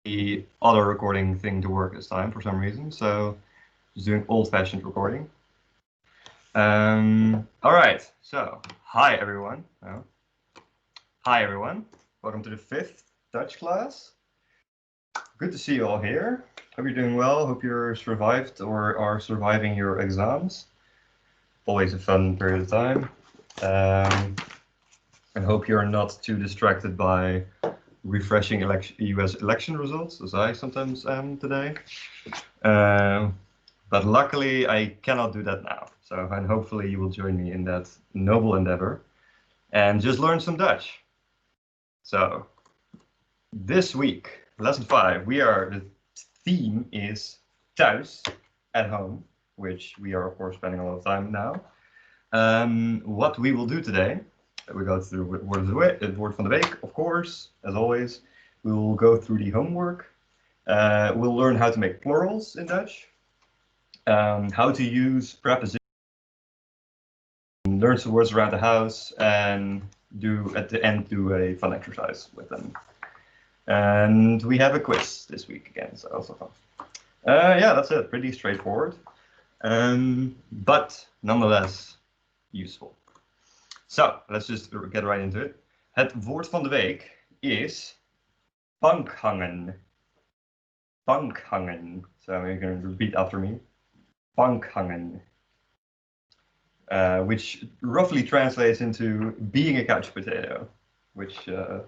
the other recording thing to work this time for some reason, so just doing old-fashioned recording. All right, so hi everyone. Hi everyone. Welcome to the 5th Dutch class. Good to see you all here. Hope you're doing well. Hope you're survived or are surviving your exams. Always a fun period of time. And hope you're not too distracted by refreshing US election results, as I sometimes am today. But luckily, I cannot do that now. So, and hopefully you will join me in that noble endeavor and just learn some Dutch. So, this week, lesson 5, the theme is thuis, at home, which we are, of course, spending a lot of time now. What we will do today, we go through word van de week, of course, as always. We will go through the homework. We'll learn how to make plurals in Dutch, how to use prepositions, learn some words around the house, and at the end do a fun exercise with them. And we have a quiz this week again, so also fun. Yeah, that's it. Pretty straightforward, but nonetheless useful. So let's just get right into it. Het woord van de week is bankhangen. Bankhangen. So you're going to repeat after me. Bankhangen. Which roughly translates into being a couch potato, which of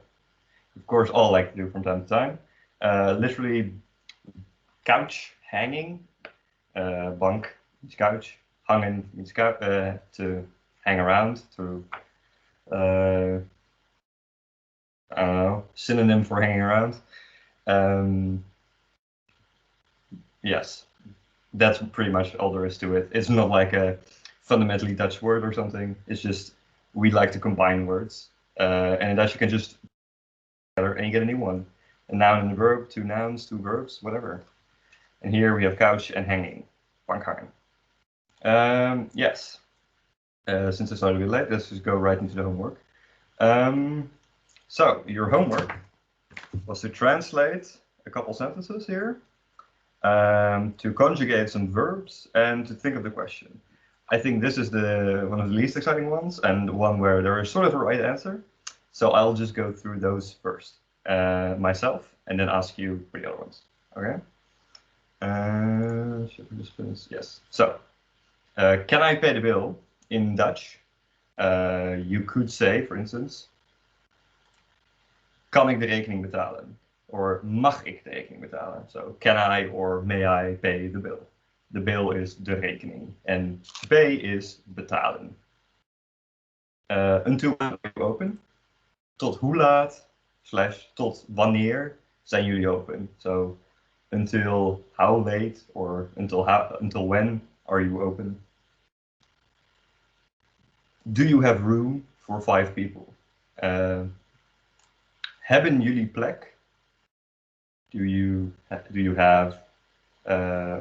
course all like to do from time to time. Literally couch, hanging, bank means couch, hangen means to hang around, to I don't know, synonym for hanging around. Yes, that's pretty much all there is to it. It's not like a fundamentally Dutch word or something. It's just we like to combine words, and in Dutch you can just together and you get a new one. A noun and a verb, 2 nouns, 2 verbs, whatever. And here we have couch and hanging, bankhangen. Yes. Since I started a bit late, let's just go right into the homework. So your homework was to translate a couple sentences here, to conjugate some verbs, and to think of the question. I think this is one of the least exciting ones, and one where there is sort of a right answer. So I'll just go through those first myself, and then ask you for the other ones. Okay? Yes. So, can I pay the bill? In Dutch, you could say, for instance, kan ik de rekening betalen? Or mag ik de rekening betalen? So, can I or may I pay the bill? The bill is de rekening. En pay is betalen. Until when are you open? Tot hoe laat, / tot wanneer zijn jullie open? So, until how late or until when are you open? Do you have room for 5 people? Hebben jullie plek? Do you have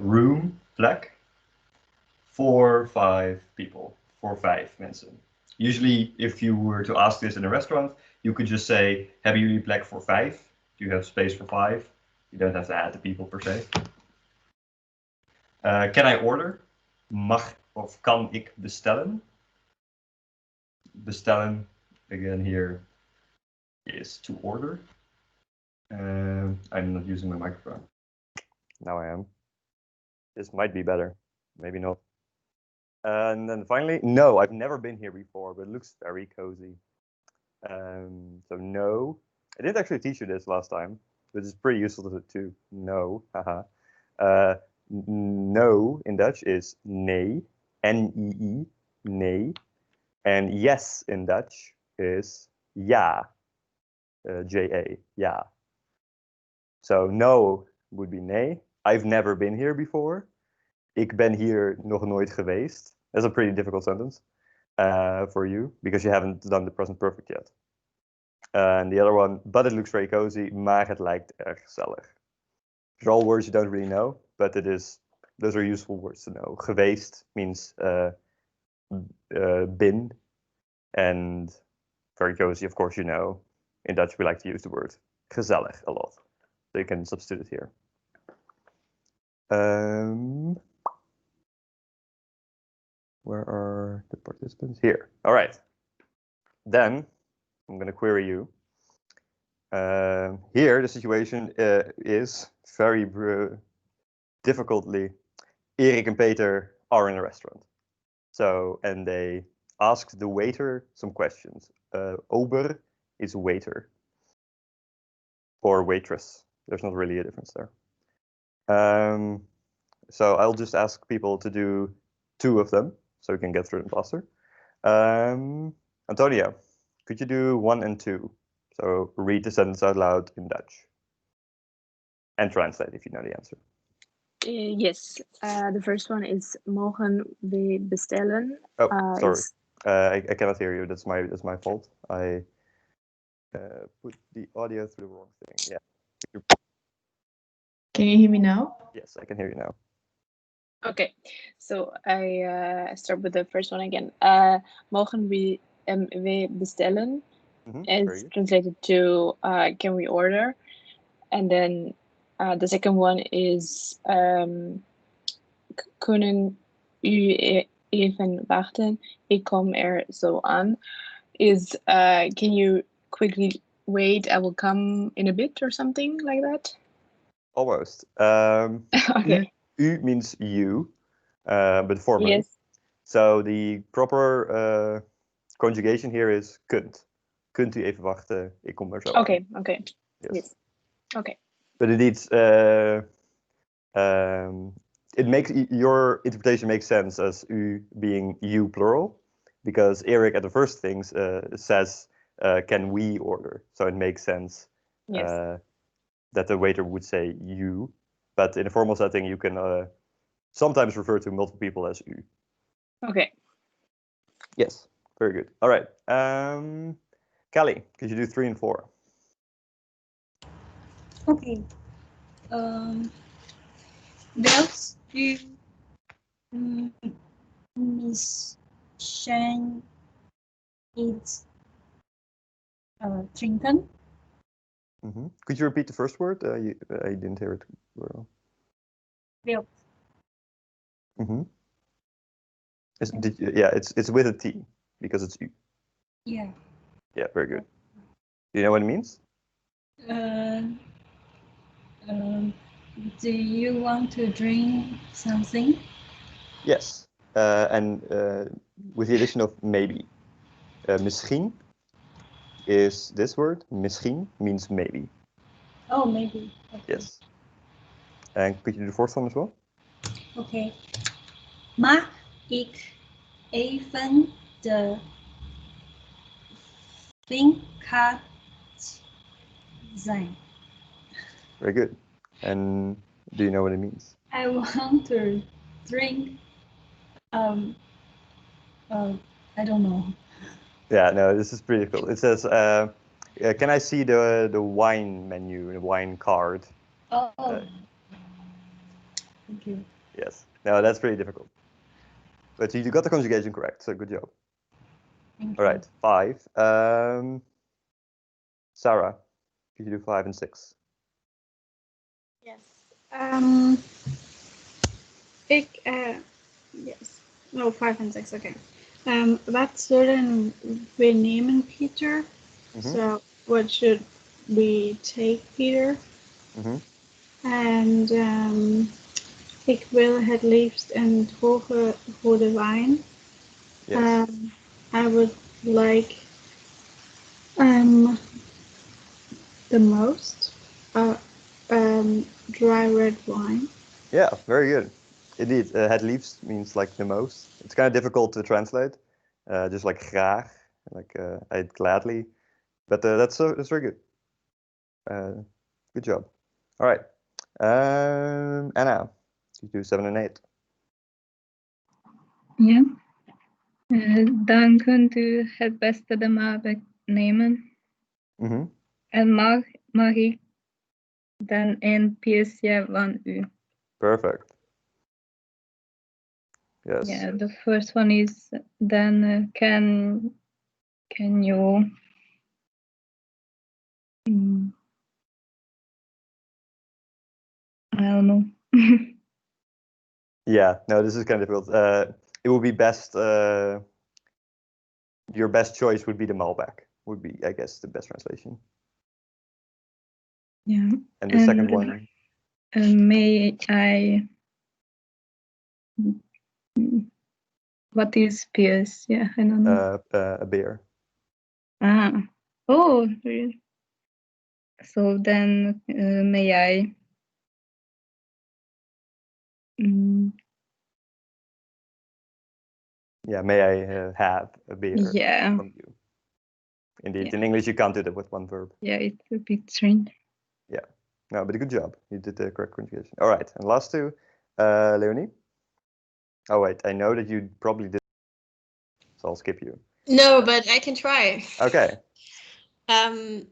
room, plek? For 5 people, for 5 mensen. Usually, if you were to ask this in a restaurant, you could just say, hebben jullie plek for 5? Do you have space for 5? You don't have to add the people per se. Can I order? Mag of kan ik bestellen? Bestellen, again here, is to order. I'm not using my microphone. Now I am. This might be better, maybe not. And then finally, no, I've never been here before, but it looks very cozy. So no, I didn't actually teach you this last time, but it's pretty useful to know. Haha. No in Dutch is nee, N-E-E, nee. And yes in Dutch is ja, J-A, ja. So no would be nee. I've never been here before. Ik ben hier nog nooit geweest. That's a pretty difficult sentence for you because you haven't done the present perfect yet. And the other one, but it looks very cozy, maar het lijkt erg gezellig. These are all words you don't really know, but those are useful words to know. Geweest means been, and very cozy, of course, you know. In Dutch, we like to use the word gezellig a lot. So you can substitute it here. Where are the participants? Here. All right. Then I'm going to query you. Here, the situation is very difficultly. Erik and Peter are in a restaurant. So, and they asked the waiter some questions. Ober is waiter or waitress. There's not really a difference there. So I'll just ask people to do 2 of them so we can get through them faster. Antonia, could you do 1 and 2? So read the sentence out loud in Dutch and translate if you know the answer. Yes, the first one is mogen we bestellen. Oh, sorry. I cannot hear you. That's my fault. I put the audio through the wrong thing. Yeah. Can you hear me now? Yes, I can hear you now. Okay, so I start with the first one again. Mogen we bestellen is translated to can we order? And then the second one is kunnen u even wachten? Ik kom er zo aan. Is can you quickly wait? I will come in a bit or something like that. Almost. Okay. U means you, but formally. Yes. So the proper conjugation here is kunt. Kunt u even wachten? Ik kom er zo aan. Okay. Yes. Okay. But indeed, it makes your interpretation makes sense as u being you plural, because Erik at the first things says, "Can we order?" So it makes sense that the waiter would say you, but in a formal setting, you can sometimes refer to multiple people as u. Okay. Yes, very good. All right, Callie, could you do 3 and 4? Okay. Wilt u misschien iets drinken? Could you repeat the first word? I didn't hear it well. Wilt. Yeah, it's with a T because it's u. Yeah. Yeah, very good. Do you know what it means? Do you want to drink something? Yes, and with the addition of maybe. Misschien is this word. Misschien means maybe. Oh, maybe. Okay. Yes. And could you do the fourth one as well? Okay. Mag ik even de drinkkaart zijn? Very good. And do you know what it means? I want to drink. I don't know. Yeah, no, this is pretty cool. It says, "Can I see the wine menu, the wine card?" Oh. Thank you. Yes. No, that's pretty difficult. But you got the conjugation correct, so good job. Thank All right, 5. Sarah, could you do 5 and 6? Yes. Yes. No, 5 and 6. Okay. Wat zullen we nemen, Peter? So, what should we take, Peter? And ik wil het liefst een droge rode wijn. Yes. I would like the most dry red wine. Yeah, very good. Indeed, het liefst means like the most. It's kind of difficult to translate. Just like graag, like I'd gladly. But that's very good. Good job. All right. Anna, you do 7 and 8. Ja. Dan kunt u het beste de maat nemen. En mag ik dan een piece van u? Perfect. Yes. Yeah, the first one is then can you don't know. Yeah, no, this is kind of difficult. It would be best. Your best choice would be the Malbec. Would be, I guess, the best translation. Yeah. And the second one. May I? What is Piers? Yeah, I don't know. A beer. Ah. Oh, really? So then, may I? Yeah, may I have a beer? Yeah. From you? Indeed, in English you can't do that with one verb. Yeah, it's a bit strange. Yeah, no, but a good job. You did the correct conjugation. All right, and last two, Leonie. Oh wait, I know that you probably did, so I'll skip you. No, but I can try. Okay.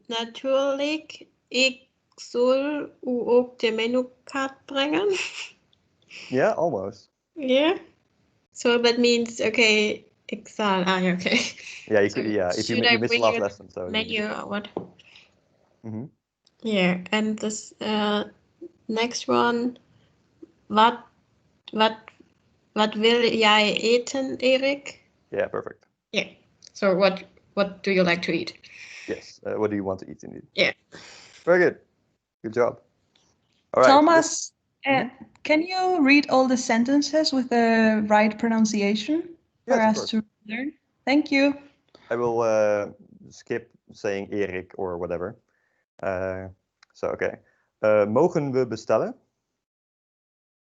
Natuurlijk, ik zal u ook de menukaart brengen. Yeah, almost. Yeah. So that means okay. Ik zal. Okay. Yeah, you so could. Yeah, if you should I missed the bring last you lesson, so menu or what? Mm-hmm. Yeah, and this next one. Wat wil jij eten, Erik? Yeah, perfect. Yeah. So what do you like to eat? Yes. What do you want to eat indeed? Yeah. Very good. Good job. All right. Thomas, can you read all the sentences with the right pronunciation for us to learn? Thank you. I will skip saying Erik or whatever. So, okay. Mogen we bestellen?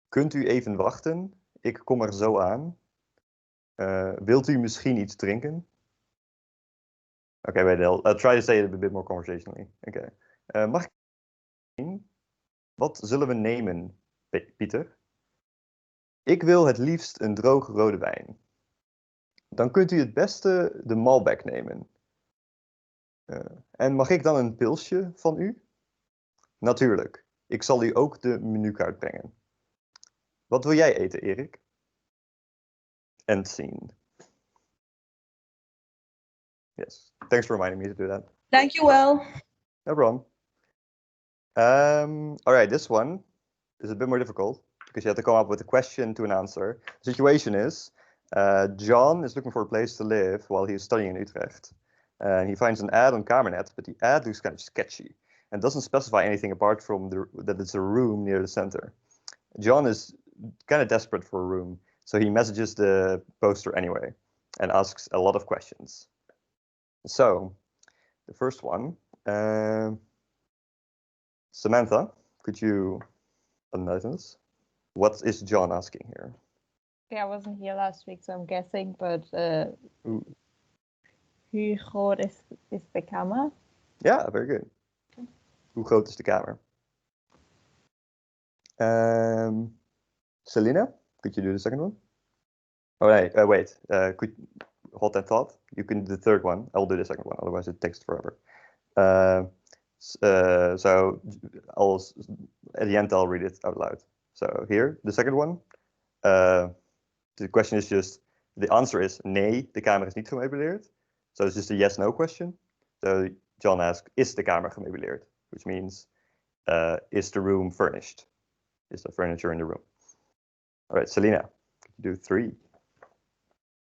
Kunt u even wachten? Ik kom er zo aan. Wilt u misschien iets drinken? Okay, wait, I'll try to say it a bit more conversationally. Okay. Mag ik zien? Wat zullen we nemen, Pieter? Ik wil het liefst een droge rode wijn. Dan kunt u het beste de Malbec nemen. En mag ik dan een pilsje van u? Natuurlijk. Ik zal u ook de menukaart brengen. Wat wil jij eten, Erik? End scene. Yes. Thanks for reminding me to do that. Thank you, well. No problem. All right, this one is a bit more difficult because you have to come up with a question to an answer. The situation is John is looking for a place to live while he is studying in Utrecht. And he finds an ad on Kamernet, but the ad looks kind of sketchy and doesn't specify anything apart from that it's a room near the center. John is kind of desperate for a room, so he messages the poster anyway and asks a lot of questions. So, the first one, Samantha, could you enlighten us? What is John asking here? Yeah, I wasn't here last week, so I'm guessing, but hoe groot is de kamer? Yeah, very good. Hoe groot is de kamer? Selena, could you do the second one? Oh, wait. Could hold that thought. You can do the third one. I'll do the second one. Otherwise, it takes forever. So at the end, I'll read it out loud. So here, the second one. The question is just, the answer is nee, de kamer is niet gemeubileerd. So it's just a yes/no question. So John asks, is de kamer gemeubileerd? Which means, is the room furnished? Is the furniture in the room? All right, Selena, could you do 3?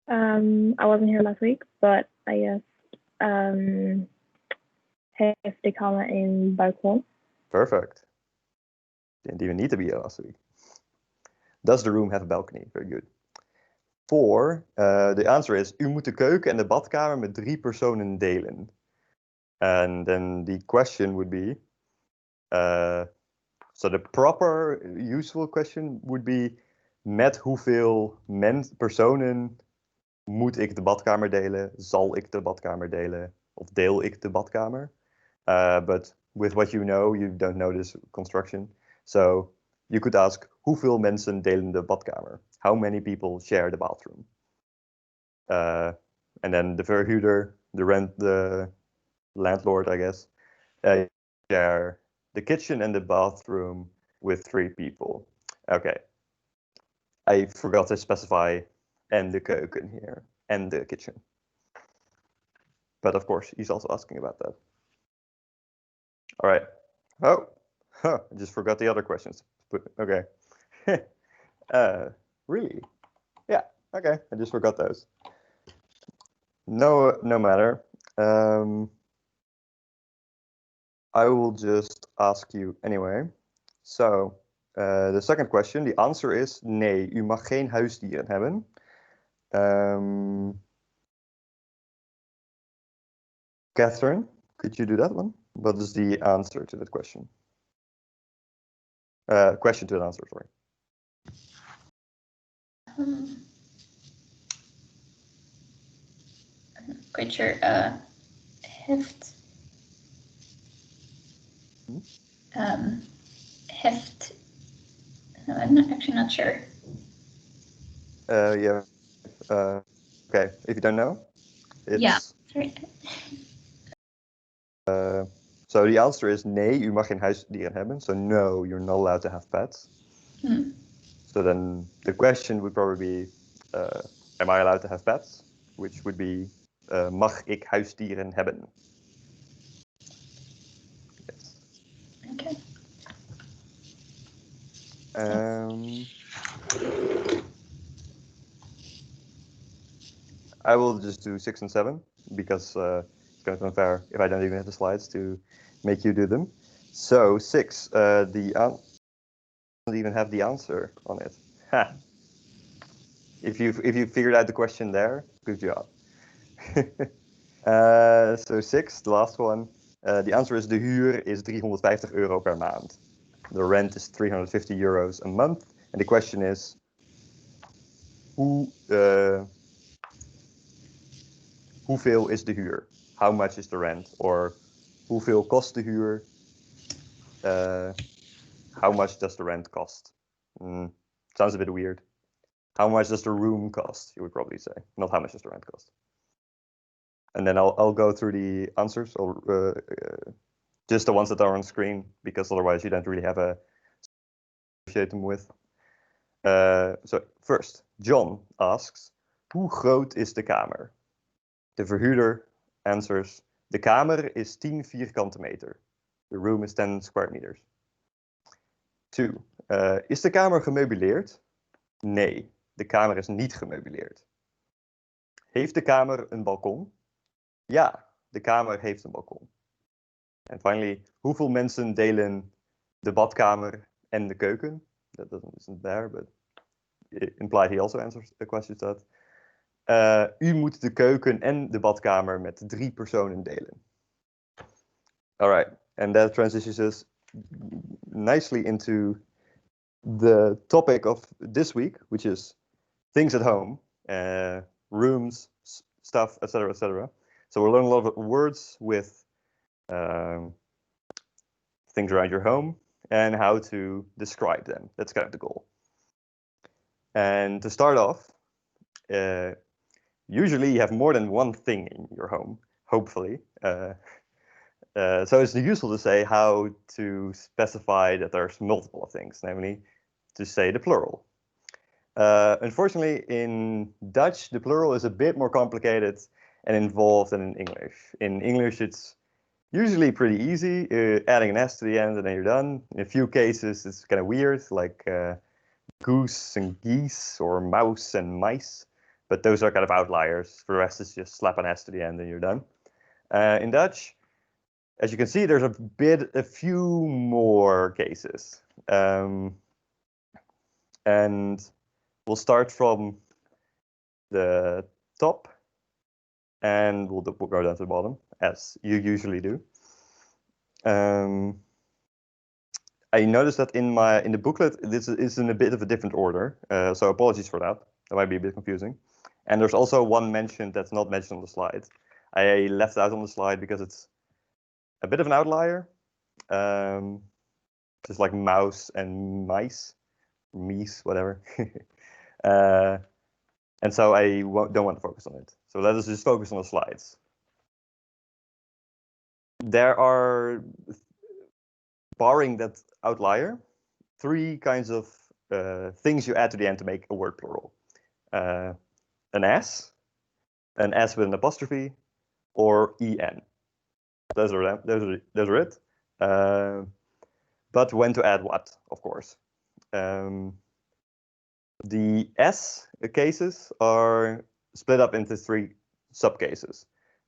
I wasn't here last week, but I guess heeft de kamer een balkon? Perfect. Didn't even need to be here last week. Does the room have a balcony? Very good. 4, the answer is, u moet de keuken en de badkamer met 3 personen delen. And then the question would be, so the proper useful question would be, met hoeveel personen moet ik de badkamer delen? Zal ik de badkamer delen? Of deel ik de badkamer? But with what you don't know this construction. So you could ask, hoeveel mensen delen de badkamer? How many people share the bathroom? And then the verhuurder, the landlord, I guess, share the kitchen and the bathroom with 3 people. Okay. I forgot to specify and the keuken here, and the kitchen. But of course, he's also asking about that. All right. Oh, I just forgot the other questions. Okay. Really? Yeah. Okay. I just forgot those. No matter. I will just ask you anyway. So, the second question, the answer is nee, u mag geen huisdieren hebben. Catherine, could you do that one? What is the answer to that question? Question to an answer, sorry. I'm not quite sure. Heft. Heft. No, I'm actually not sure. Yeah. Okay, if you don't know, it's... Yeah, sorry. So the answer is nee, u mag geen huisdieren hebben. So no, you're not allowed to have pets. So then the question would probably be, am I allowed to have pets? Which would be, mag ik huisdieren hebben? Yes. Okay. I will just do 6 and 7 because it's kind of unfair if I don't even have the slides to make you do them. So 6, the doesn't even have the answer on it. Ha. If you figured out the question there, good job. So 6, the last one. The answer is de huur is €350 per maand. The rent is €350 a month. And the question is, hoeveel is de huur? How much is the rent? Or hoeveel kost de huur? How much does the rent cost? Sounds a bit weird. How much does the room cost? You would probably say, not how much does the rent cost. And then I'll go through the answers, just the ones that are on screen, because otherwise you don't really have a associate them with. So first, John asks, hoe groot is de kamer? De verhuurder answers, de kamer is 10 vierkante meter. The room is 10 square meters. 2. Is de kamer gemeubileerd? Nee, de kamer is niet gemeubileerd. Heeft de kamer een balkon? Ja, de kamer heeft een balkon. And finally, hoeveel mensen delen de badkamer en de keuken? That isn't there, but implied he also answers the question to that. U moet de keuken en de badkamer met 3 personen delen. All right, and that transitions us nicely into the topic of this week, which is things at home, rooms, stuff, etc., etc. So we'll learn a lot of words with things around your home and how to describe them. That's kind of the goal. And to start off, usually you have more than one thing in your home, hopefully. So it's useful to say how to specify that there's multiple things, namely to say the plural. Unfortunately, in Dutch, the plural is a bit more complicated and involved than in English. In English, it's usually pretty easy, adding an S to the end and then you're done. In a few cases, it's kind of weird, like goose and geese or mouse and mice, but those are kind of outliers. For the rest, it's just slap an S to the end and you're done. In Dutch, as you can see, there's a few more cases. And we'll start from the top and we'll go down to the bottom, as you usually do. I noticed that in the booklet, this is in a bit of a different order, so apologies for that. That might be a bit confusing. And there's also one mentioned that's not mentioned on the slide. I left it out on the slide because it's a bit of an outlier. Just like mouse and mice, meese, whatever. And so I don't want to focus on it. So let us just focus on the slides. There are, barring that outlier, 3 kinds of things you add to the end to make a word plural. An S with an apostrophe, or EN. Those are it. But when to add what, of course. The S cases are split up into 3 subcases.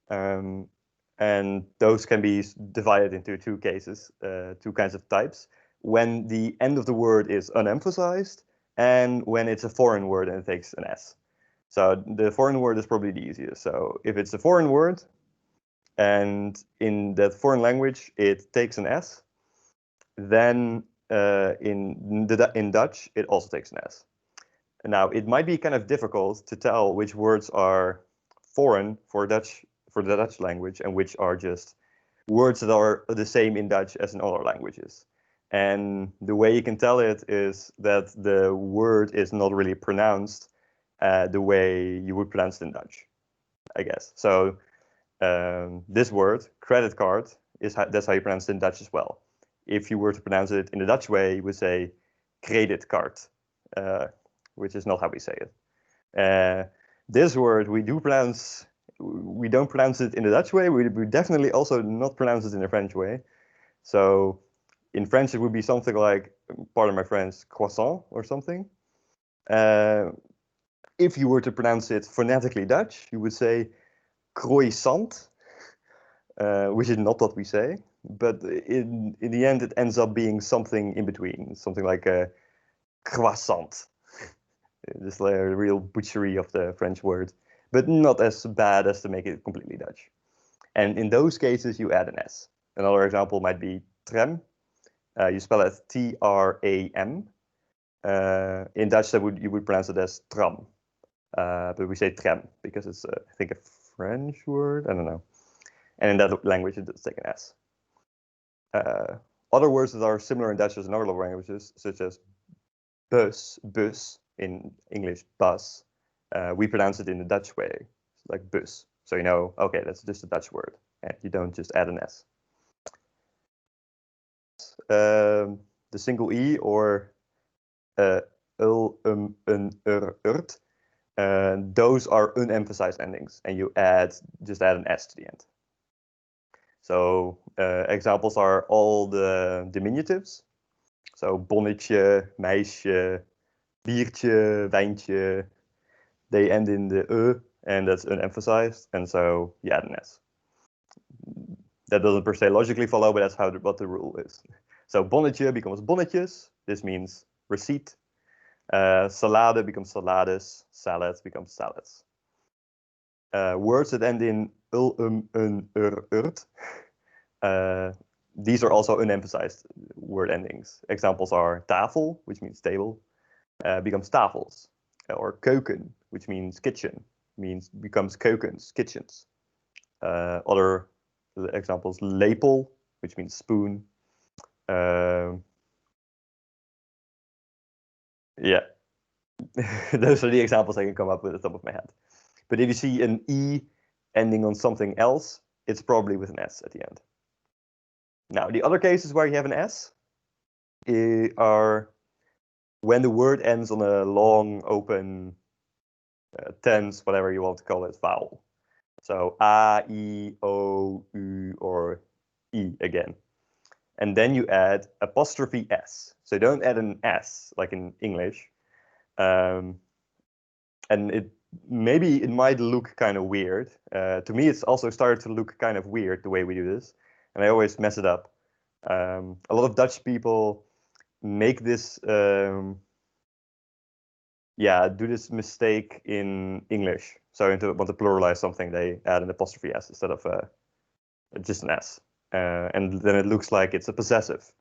And those can be divided into 2 cases, 2 kinds of types. When the end of the word is unemphasized, and when it's a foreign word and it takes an S. So the foreign word is probably the easiest. So if it's a foreign word, and in that foreign language it takes an S, then in Dutch it also takes an S. Now it might be kind of difficult to tell which words are foreign for the Dutch language and which are just words that are the same in Dutch as in other languages. And the way you can tell it is that the word is not really pronounced the way you would pronounce it in Dutch, I guess. So this word, credit card, that's how you pronounce it in Dutch as well. If you were to pronounce it in the Dutch way, you would say creditcard, which is not how we say it. This word we don't pronounce it in the Dutch way. We definitely also not pronounce it in the French way. So in French, it would be something like, pardon my French, croissant or something. If you were to pronounce it phonetically Dutch, you would say croissant, which is not what we say. But in the end, it ends up being something in between, something like a croissant. Just like a real butchery of the French word, but not as bad as to make it completely Dutch. And in those cases, you add an S. Another example might be tram. You spell it T-R-A-M. In Dutch, you would pronounce it as tram. But we say tram because it's, I think, a French word. I don't know. And in that language, it does take an S. Other words that are similar in Dutch as in other languages, such as bus, in English, bus, we pronounce it in the Dutch way, like bus. So you know, okay, that's just a Dutch word, and you don't just add an S. The single E or ul, urt, those are unemphasized endings, and you just add an S to the end. So examples are all the diminutives. So bonnetje, meisje, biertje, wijntje, they end in the and that's unemphasized, and so you add an S. That doesn't per se logically follow, but that's what the rule is. So bonnetje becomes bonnetjes. This means receipt. Salade becomes salades. Salad becomes salads. Words that end in ul, urt. These are also unemphasized word endings. Examples are tafel, which means table, becomes tafels, or koken, which means kitchen, becomes kokens, kitchens. Other examples, lepel, which means spoon. Yeah, those are the examples I can come up with at the top of my head. But if you see an E ending on something else, it's probably with an S at the end. Now, the other cases where you have an S are when the word ends on a long, open, tense, whatever you want to call it, vowel. So A, I, O, U, or E again. And then you add apostrophe S. So don't add an S like in English. And it might look kind of weird. To me, it's also started to look kind of weird the way we do this. And I always mess it up. A lot of Dutch people make this, do this mistake in English. So want to pluralize something, they add an apostrophe S instead of just an S. And then it looks like it's a possessive.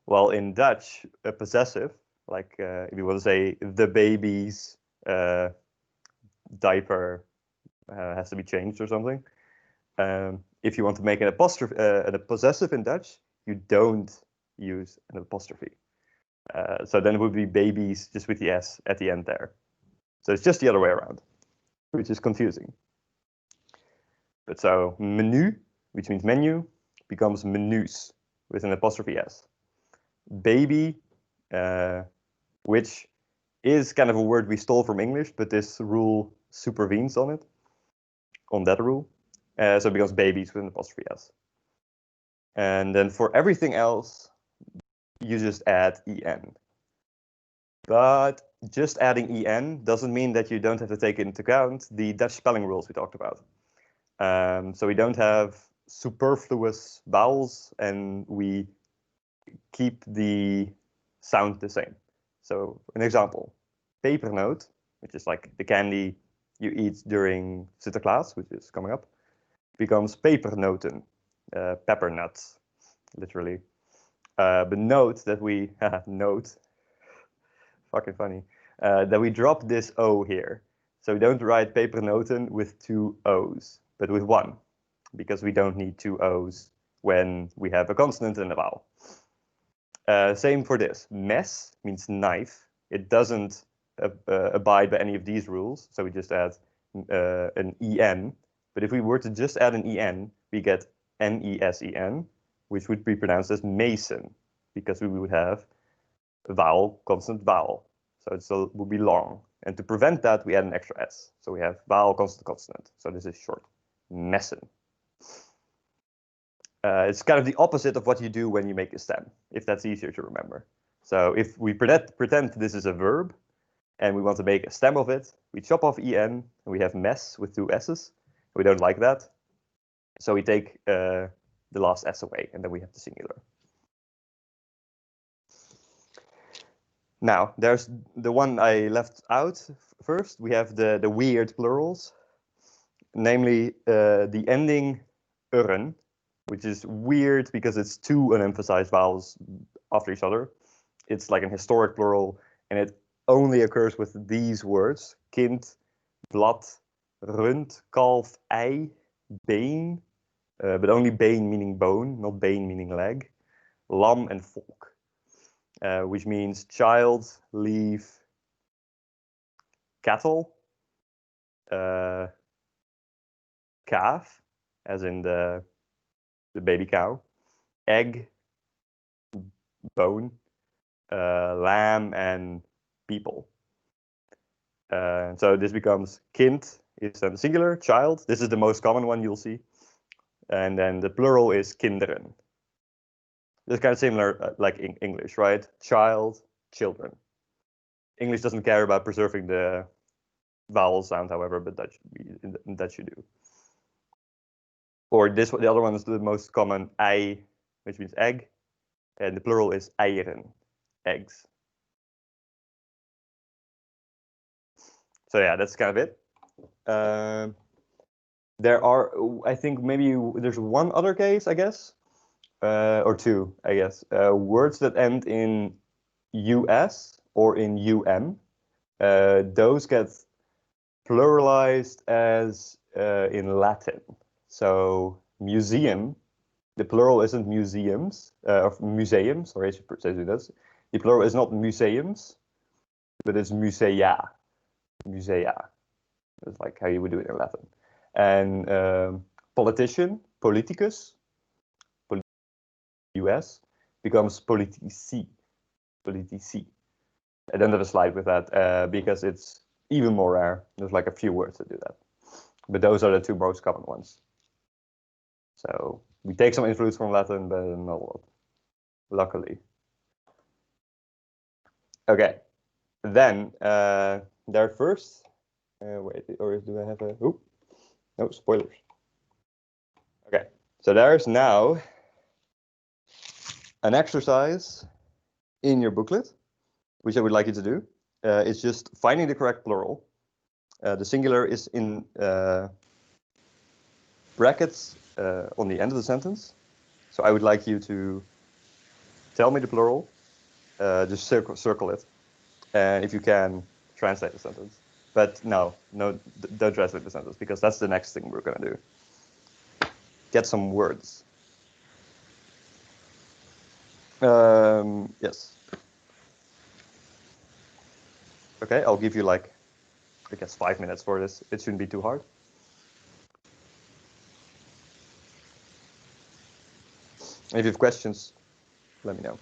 Well, in Dutch, a possessive, like if you want to say the baby's diaper has to be changed or something. If you want to make an apostrophe, a possessive in Dutch, you don't use an apostrophe. So then it would be babies just with the S at the end there. So it's just the other way around, which is confusing. But so menu, which means menu, becomes menus with an apostrophe S. Baby, which is kind of a word we stole from English, but this rule supervenes on that rule. So it becomes babies with an apostrophe S. And then for everything else, you just add EN. But just adding en doesn't mean that you don't have to take into account the Dutch spelling rules we talked about. So we don't have superfluous vowels, and we keep the sound the same. So an example, pepernoot, which is like the candy you eat during Sinterklaas, which is coming up, becomes pepernoten, pepper nuts, literally. But note that we, note, fucking funny, that we drop this O here. So we don't write pepernoten with 2 O's, but with 1, because we don't need 2 O's when we have a consonant and a vowel. Same for this. Mes means knife. It doesn't abide by any of these rules, so we just add an en. But if we were to just add an en, we get nesen, which would be pronounced as mason, because we would have vowel, consonant, vowel. So it still would be long. And to prevent that, we add an extra s. So we have vowel, consonant, consonant. So this is short. Messen. It's kind of the opposite of what you do when you make a stem, if that's easier to remember. So if we pretend this is a verb, and we want to make a stem of it, we chop off en, and we have mess with 2 s's. We don't like that. So we take the last s away, and then we have the singular. Now, there's the one I left out first. We have the weird plurals, namely the ending uren, which is weird because it's 2 unemphasized vowels after each other. It's like an historic plural, and it only occurs with these words: kind, blad, rund, kalf, ei, been, but only been meaning bone, not been meaning leg, lam, and volk, which means child, leaf, cattle, calf, as in the baby cow, egg, bone, lamb, and people. So this becomes kind is then the singular, child. This is the most common one you'll see. And then the plural is kinderen. It's kind of similar like in English, right? Child, children. English doesn't care about preserving the vowel sound, however, but Dutch you do. Or this, the other one is the most common, ei, which means egg, and the plural is eieren, eggs. So yeah, that's kind of it. There are, I think maybe there's one other case, I guess, or 2, I guess. Words that end in us or in those get pluralized as in Latin. So museum, the plural isn't museums, or museums, sorry, I should say this. The plural is not museums, but it's musea. Musea. That's like how you would do it in Latin. And politician, politicus, US, becomes politici. Politici. I don't have a slide with that because it's even more rare. There's like a few words that do that. But those are the 2 most common ones. So we take some influence from Latin, but not a lot, luckily. Okay, then there first. Wait, or do I have a? Oh, no spoilers. Okay, so there's now an exercise in your booklet, which I would like you to do. It's just finding the correct plural. The singular is in brackets on the end of the sentence. So I would like you to tell me the plural, just circle it, and if you can, translate the sentence. But no, don't translate the sentence, because that's the next thing we're going to do. Get some words. Yes. Okay, I'll give you like, I guess 5 minutes for this. It shouldn't be too hard. If you have questions, let me know.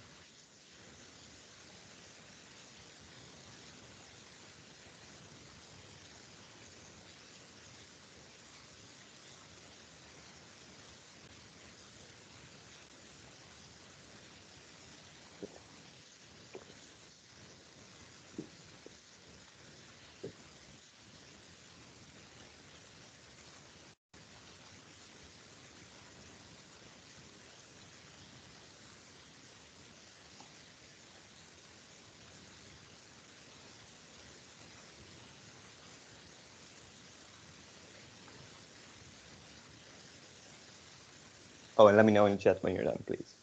Oh, and let me know in the chat when you're done, please.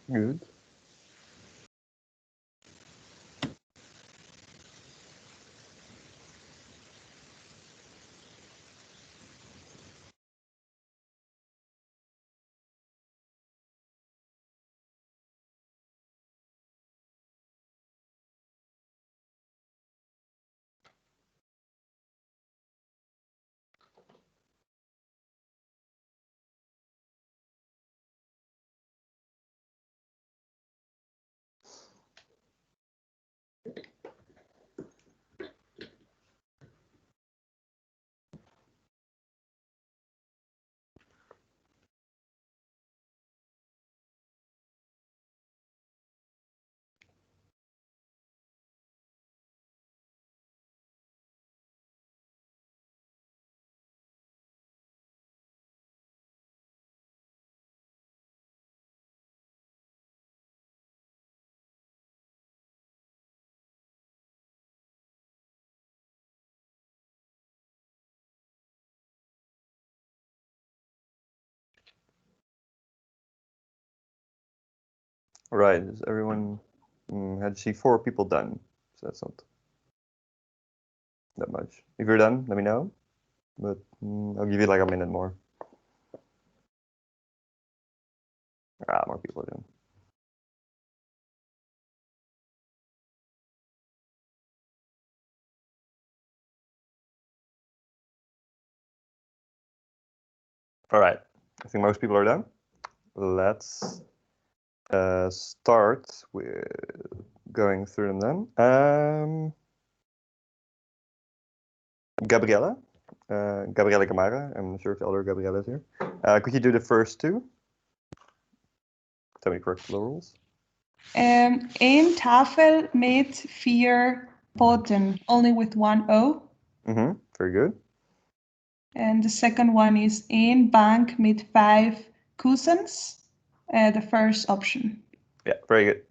Good. Right, is everyone had to see 4 people done, so that's not that much. If you're done, let me know, but I'll give you like a minute more. More people are doing. All right, I think most people are done. Let's start with going through them then. Gabriella Gamara, I'm not sure if the other Gabriella is here. Could you do the first 2? Tell me correct plurals. Een tafel met 4 poten, only with 1 O. Very good. And the second one is een bank met 5 kussens. The first option. Yeah, very good.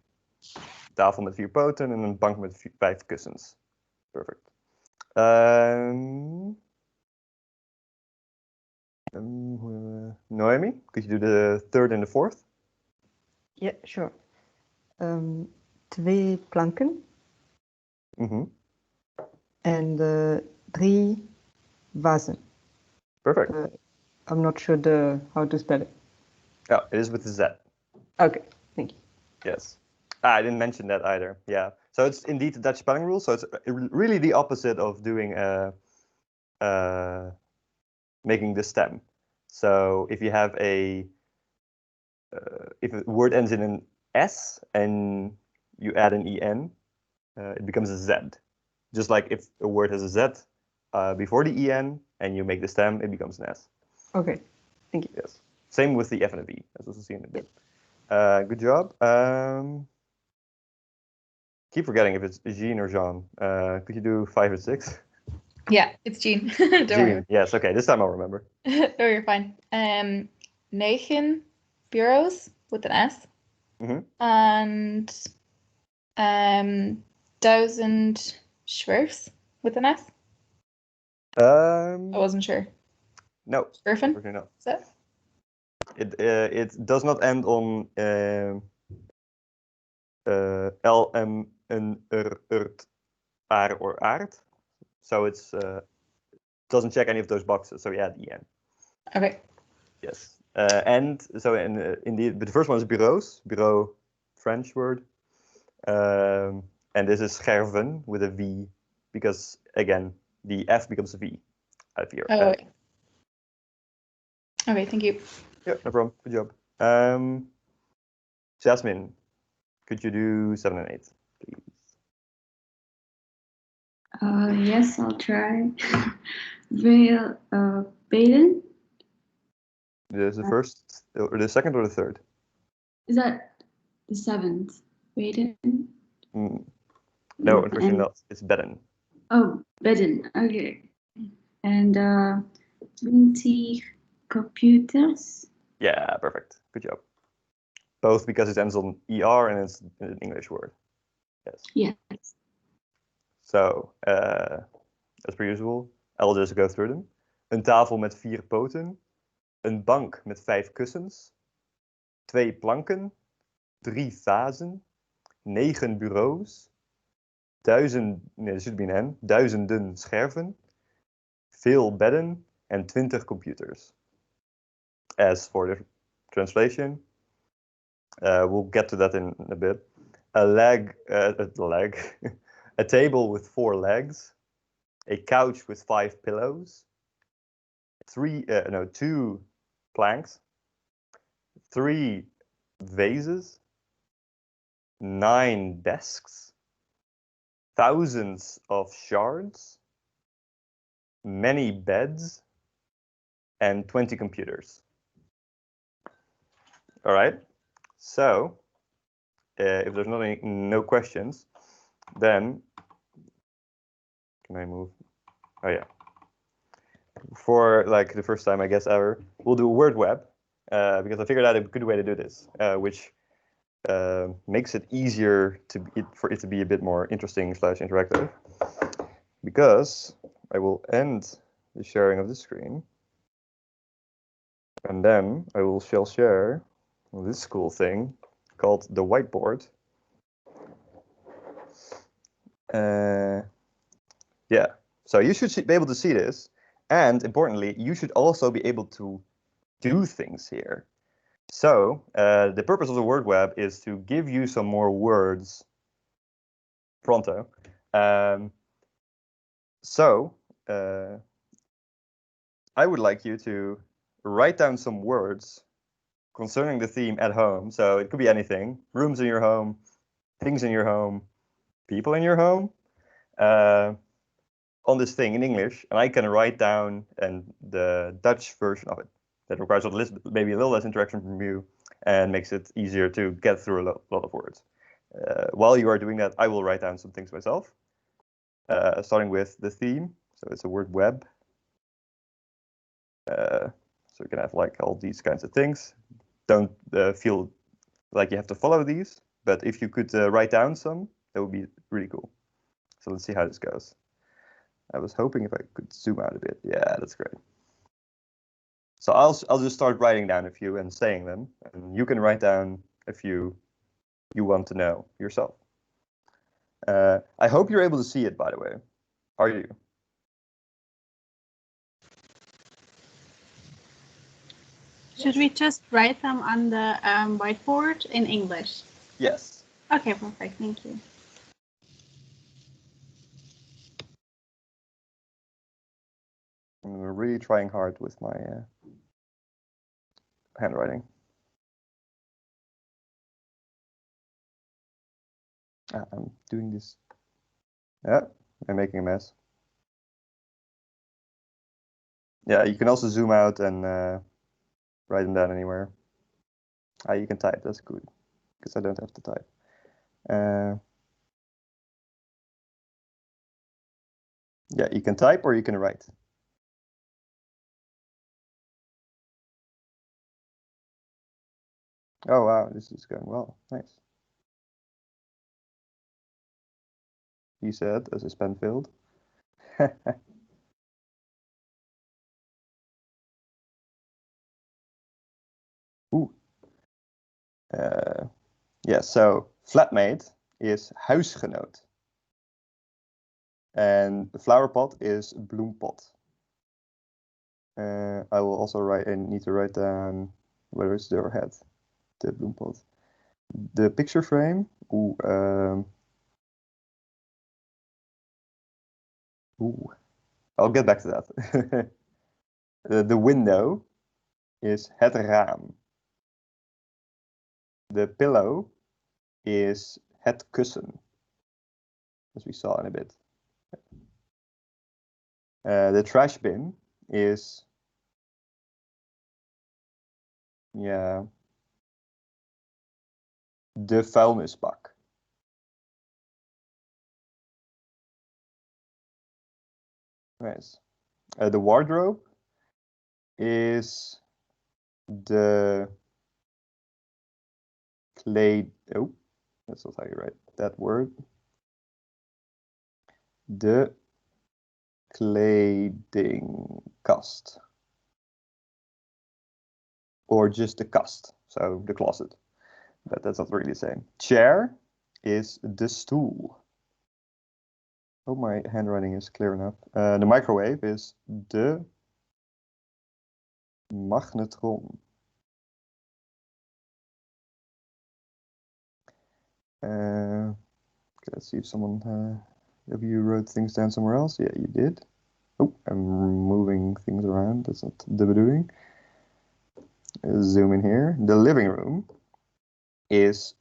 Tafel met 4 poten en een bank met 5 kussens. Perfect. Noemi, could you do the third and the fourth? Yeah, sure. 2 planken. And 3 vazen. Perfect. I'm not sure how to spell it. Oh, it is with the Z. Okay, thank you. Yes. I didn't mention that either. Yeah. So it's indeed the Dutch spelling rule. So it's really the opposite of doing making the stem. So if you have if a word ends in an S and you add an EN, it becomes a Z. Just like if a word has a Z before the EN and you make the stem, it becomes an S. Okay, thank you. Yes. Same with the F and the V, as we'll see in a bit. Good job. Keep forgetting if it's Jean or Jean. Could you do 5 and 6? Yeah, it's Jean. Don't worry. Jean, yes, okay, this time I'll remember. No, you're fine. 9 bureaus with an S. And 1000 schwerfs with an S. I wasn't sure. No. Schwerfen? No. Is that? It does not end on L, M, N, ert, aar, or aard. So it's doesn't check any of those boxes. So yeah, the end. Okay. Yes. And so indeed, but the first one is bureaus, bureau, French word. And this is scherven with a V, because again, the F becomes a V out here. Oh, okay. Okay, thank you. Yeah, no problem. Good job. Jasmine, could you do 7 and 8, please? Yes, I'll try. Veel beden. There's the first, or the second, or the third? Is that the 7th? Beden? No, unfortunately not. It's bedden. Oh, bedden. Okay. And 20 computers. Yeah, perfect. Good job. Both because it ends on ER and it's an English word. Yes. Yes. So, as per usual, I'll just go through them. Een tafel met 4 poten. Een bank met 5 kussens. 2 planken. 3 vazen. 9 bureaus. 1000, nee, dat should be an N. 1000 scherven. Veel bedden en 20 computers. As for the translation, we'll get to that in a bit. A table with 4 legs, a couch with 5 pillows, 2 planks, 3 vases, 9 desks, thousands of shards, many beds, and 20 computers. All right. So, if there's no questions, then can I move? Oh yeah. For like the first time, I guess ever, we'll do Wordweb because I figured out a good way to do this, which makes it easier for it to be a bit more interesting / interactive. Because I will end the sharing of the screen, and then I shall share this cool thing called the whiteboard. Yeah, so you should be able to see this, and importantly, you should also be able to do things here. So the purpose of the word web is to give you some more words pronto. I would like you to write down some words concerning the theme at home. So it could be anything: rooms in your home, things in your home, people in your home, on this thing in English, and I can write down the Dutch version of it. That requires maybe a little less interaction from you and makes it easier to get through a lot of words. While you are doing that, I will write down some things myself, starting with the theme. So it's a word web. So you can have like all these kinds of things. Don't feel like you have to follow these, but if you could write down some, that would be really cool. So let's see how this goes. I was hoping if I could zoom out a bit. Yeah, that's great. So I'll just start writing down a few and saying them, and you can write down a few you want to know yourself. I hope you're able to see it, by the way. Are you? Should we just write them on the whiteboard in English? Yes. Okay, perfect. Thank you. I'm really trying hard with my handwriting. I'm doing this. Yeah, I'm making a mess. Yeah, you can also zoom out and write them down anywhere. You can type, that's good, because I don't have to type. Yeah, you can type or you can write. Oh, wow, this is going well. Nice. He said, as his pen failed. Ooh. Yeah, so flatmate is huisgenoot. And the flower pot is bloempot. I will also need to write down whether it's the or het, the bloempot. The picture frame, ooh, I'll get back to that. The window is het raam. The pillow is het kussen, as we saw in a bit. The trash bin is, yeah, de vuilnisbak. Nice. The wardrobe is de kleed. Oh, that's not how you write that word. De kledingkast. Or just the kast, so the closet. But that's not really the same. Chair is de stoel. Hope my handwriting is clear enough. The microwave is de magnetron. Okay, let's see if someone of you wrote things down somewhere else. Yeah, you did. Oh, I'm moving things around. That's not the bedoeling. Zoom in here. The living room is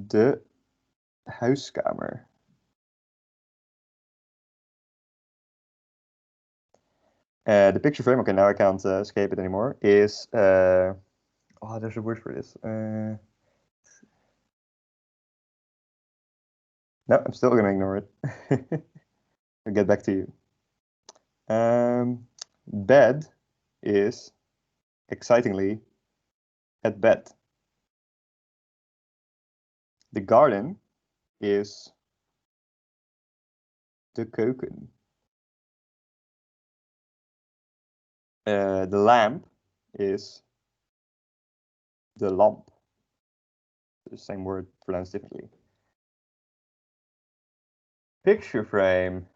de huiskamer. The picture frame, okay, now I can't escape it anymore, is, oh, there's a word for this. No, I'm still gonna ignore it. I'll get back to you. Bed is, excitingly, at bed. The garden is de keuken. The lamp is de lamp. The same word pronounced differently. Picture frame.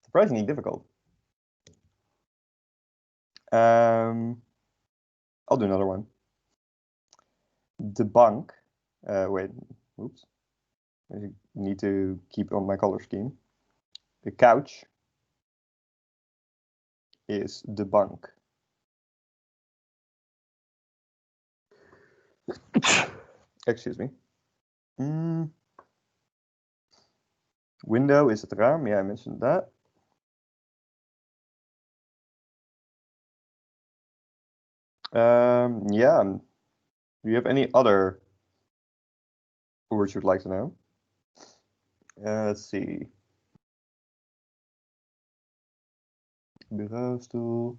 Surprisingly difficult. I'll do another one. The bank. Wait, oops. I need to keep on my color scheme. The couch is de bank. Excuse me. Window is het raam. Yeah, I mentioned that. Yeah. Do you have any other words you'd like to know? Let's see. Bureaustoel.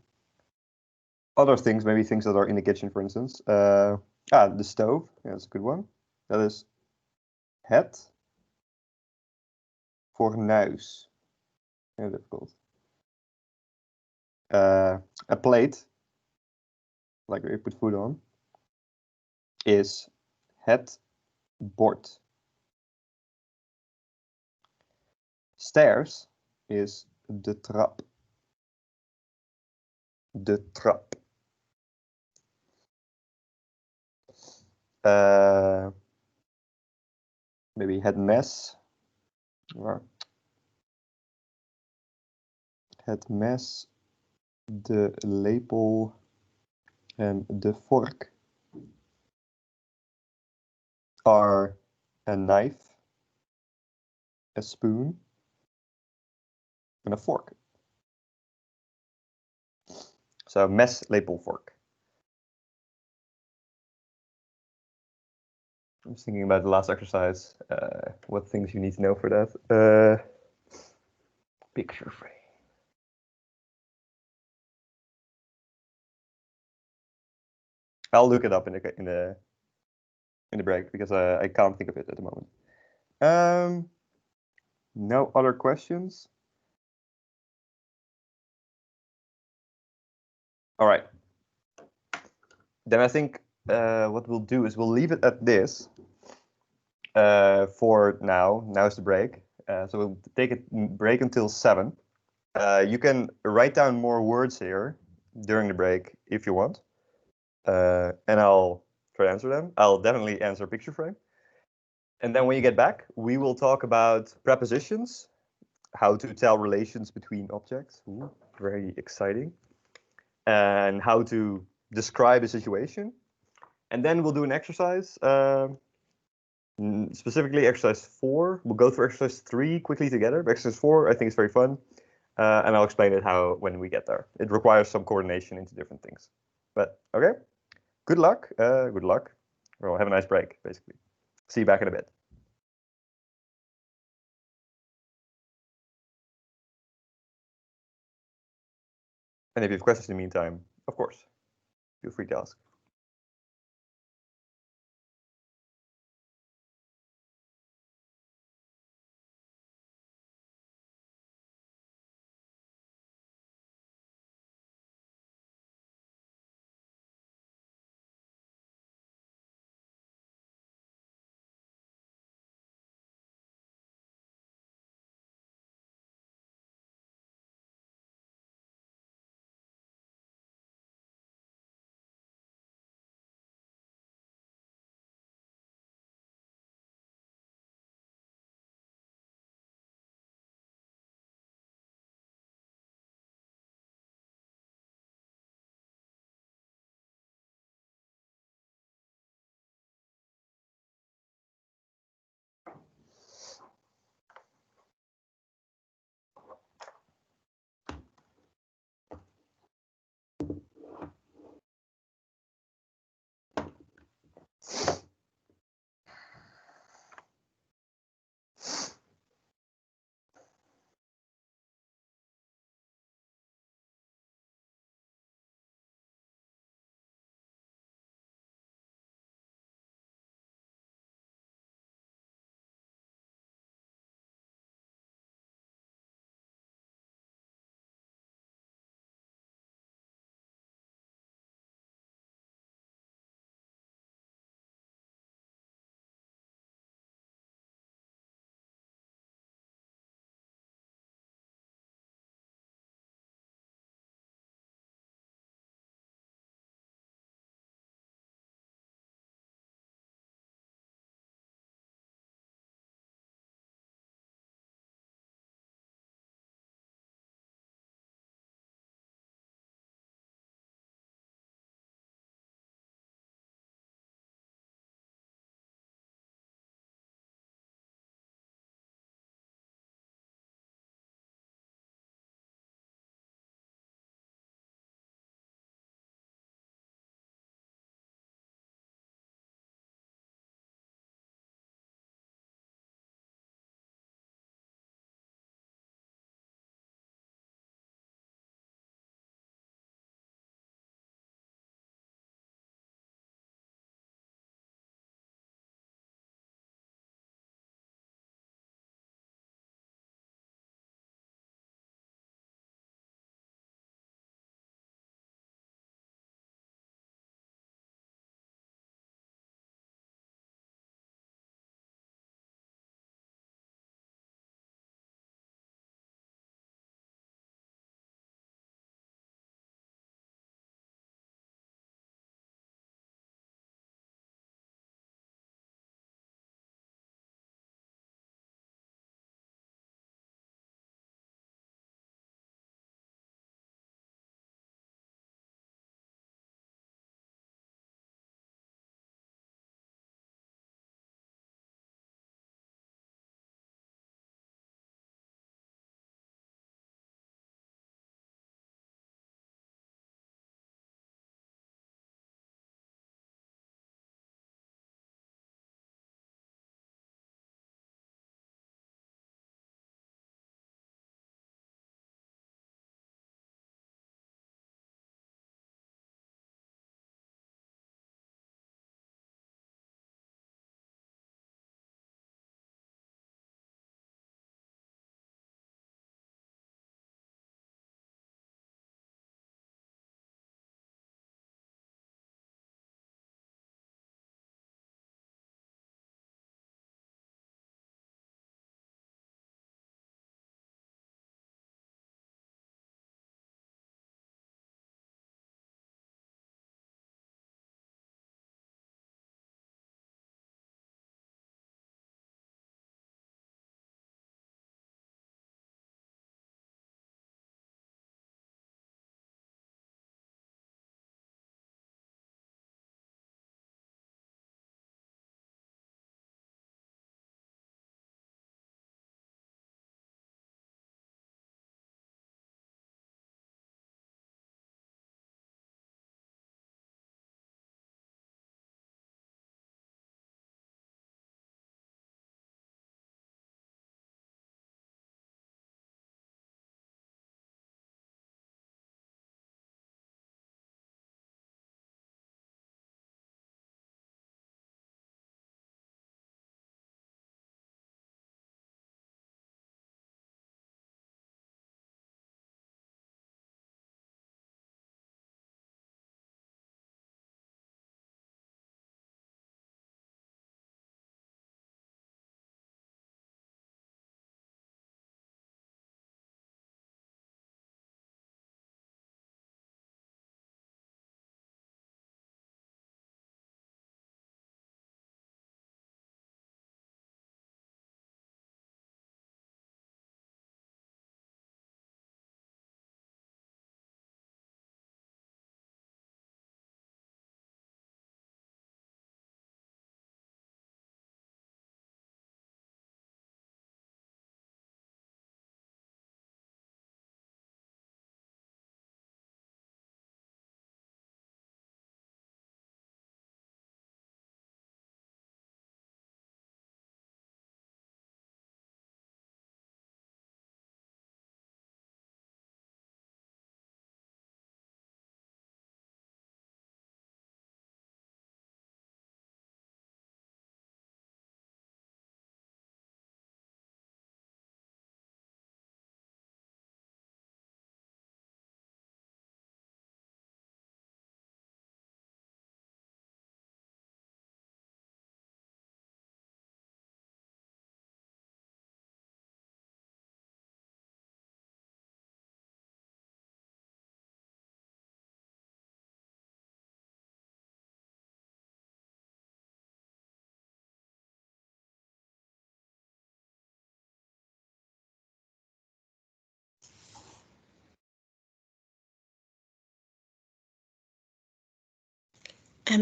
Other things, maybe things that are in the kitchen, for instance. The stove. Yeah, that's a good one. That is het fornuis. Very difficult. A plate, like where you put food on, is het bord. Stairs is de trap. De trap. Maybe het mes. Het mes, de lepel en de vork are a knife, a spoon, and a fork. So mes, lepel, fork. I'm just thinking about the last exercise, what things you need to know for that. Picture frame. I'll look it up in the break because I can't think of it at the moment. No other questions? All right. Then I think what we'll do is we'll leave it at this for now. Now's the break. So we'll take a break until 7. You can write down more words here during the break if you want. And I'll try to answer them. I'll definitely answer picture frame. And then when you get back, we will talk about prepositions, how to tell relations between objects. Ooh, very exciting. And how to describe a situation. And then we'll do an exercise, specifically exercise 4. We'll go through exercise 3 quickly together. But exercise 4, I think, is very fun. And I'll explain it when we get there. It requires some coordination into different things. But okay, good luck. Good luck. Well, have a nice break, basically. See you back in a bit. And if you have questions in the meantime, of course, feel free to ask.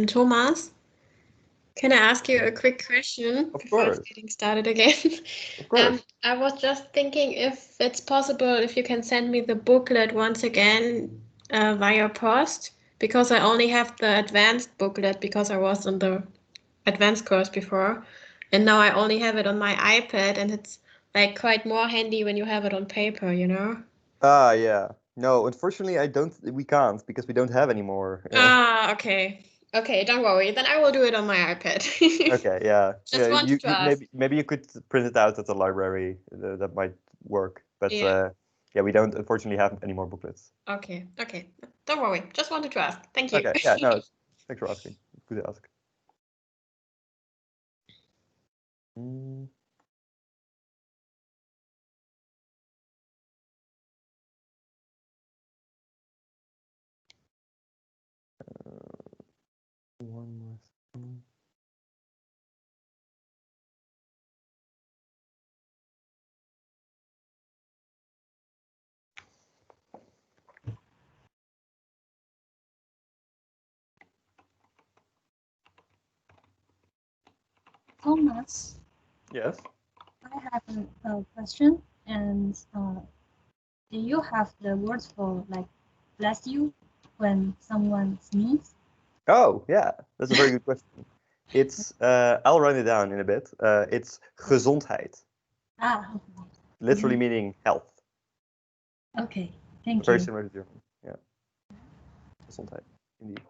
Thomas, can I ask you a quick question before getting started again? Of course. I was just thinking if it's possible if you can send me the booklet once again via post, because I only have the advanced booklet because I was on the advanced course before, and now I only have it on my iPad, and it's like quite more handy when you have it on paper, you know? Ah, yeah. No, unfortunately, we can't because we don't have any more. Okay. Okay, don't worry. Then I will do it on my iPad. Okay, yeah. Just wanted to ask. Maybe you could print it out at the library. That might work. But Yeah. yeah, we don't unfortunately have any more booklets. Okay. Don't worry. Just wanted to ask. Thank you. Okay, yeah, no, thanks for asking. Good to ask. One more thing. Thomas. Yes. I have a question, and do you have the words for like bless you when someone sneezes? Oh, yeah, that's a very good question. It's I'll write it down in a bit. It's gezondheid. Ah. Literally meaning health. Okay, thank Very you. similar to German. Yeah. Gezondheid, indeed.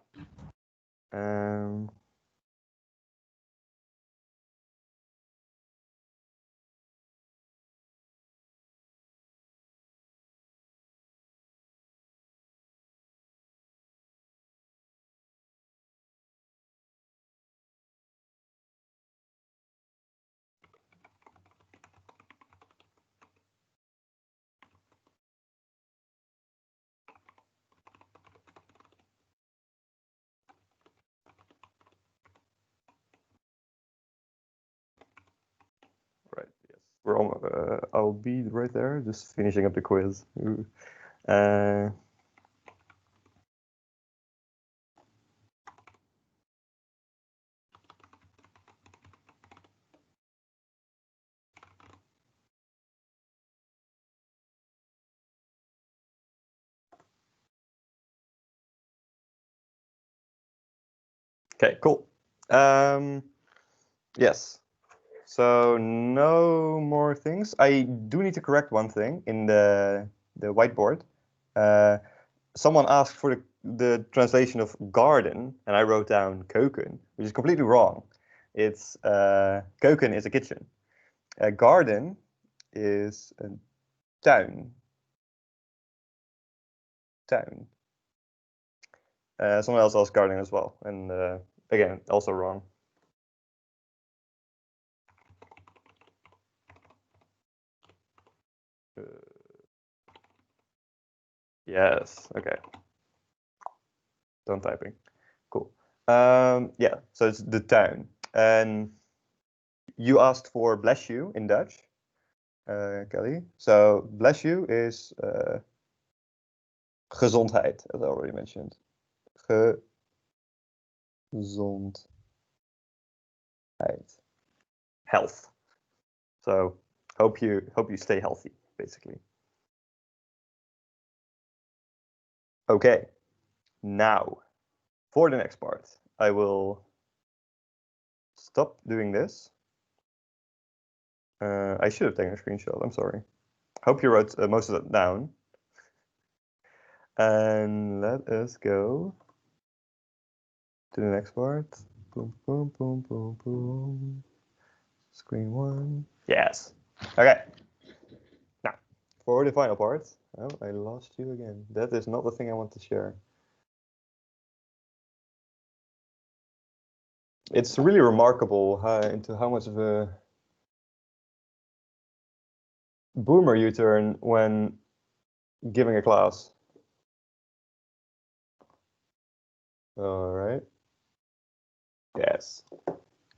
Right. Yes. We're almost, I'll be right there, just finishing up the quiz. Okay, cool. Yes. So no more things. I do need to correct one thing in the whiteboard. Someone asked for the translation of garden, and I wrote down koken, which is completely wrong. It's koken is a kitchen. A garden is a tuin. Tuin. Someone else asked garden as well, and again, also wrong. Yes, okay. Done typing. Cool. Yeah, so it's the tuin. And you asked for bless you in Dutch, Kelly. So bless you is gezondheid, as I already mentioned. Gezondheid. Health. So hope you stay healthy, basically. Okay. Now, for the next part, I will stop doing this. I should have taken a screenshot. I'm sorry. Hope you wrote most of that down. And let us go to the next part. Boom, boom, boom, boom, boom. Screen one. Yes. Okay. Now, for the final part. Oh, I lost you again. That is not the thing I want to share. It's really remarkable into how much of a boomer you turn when giving a class. All right. Yes.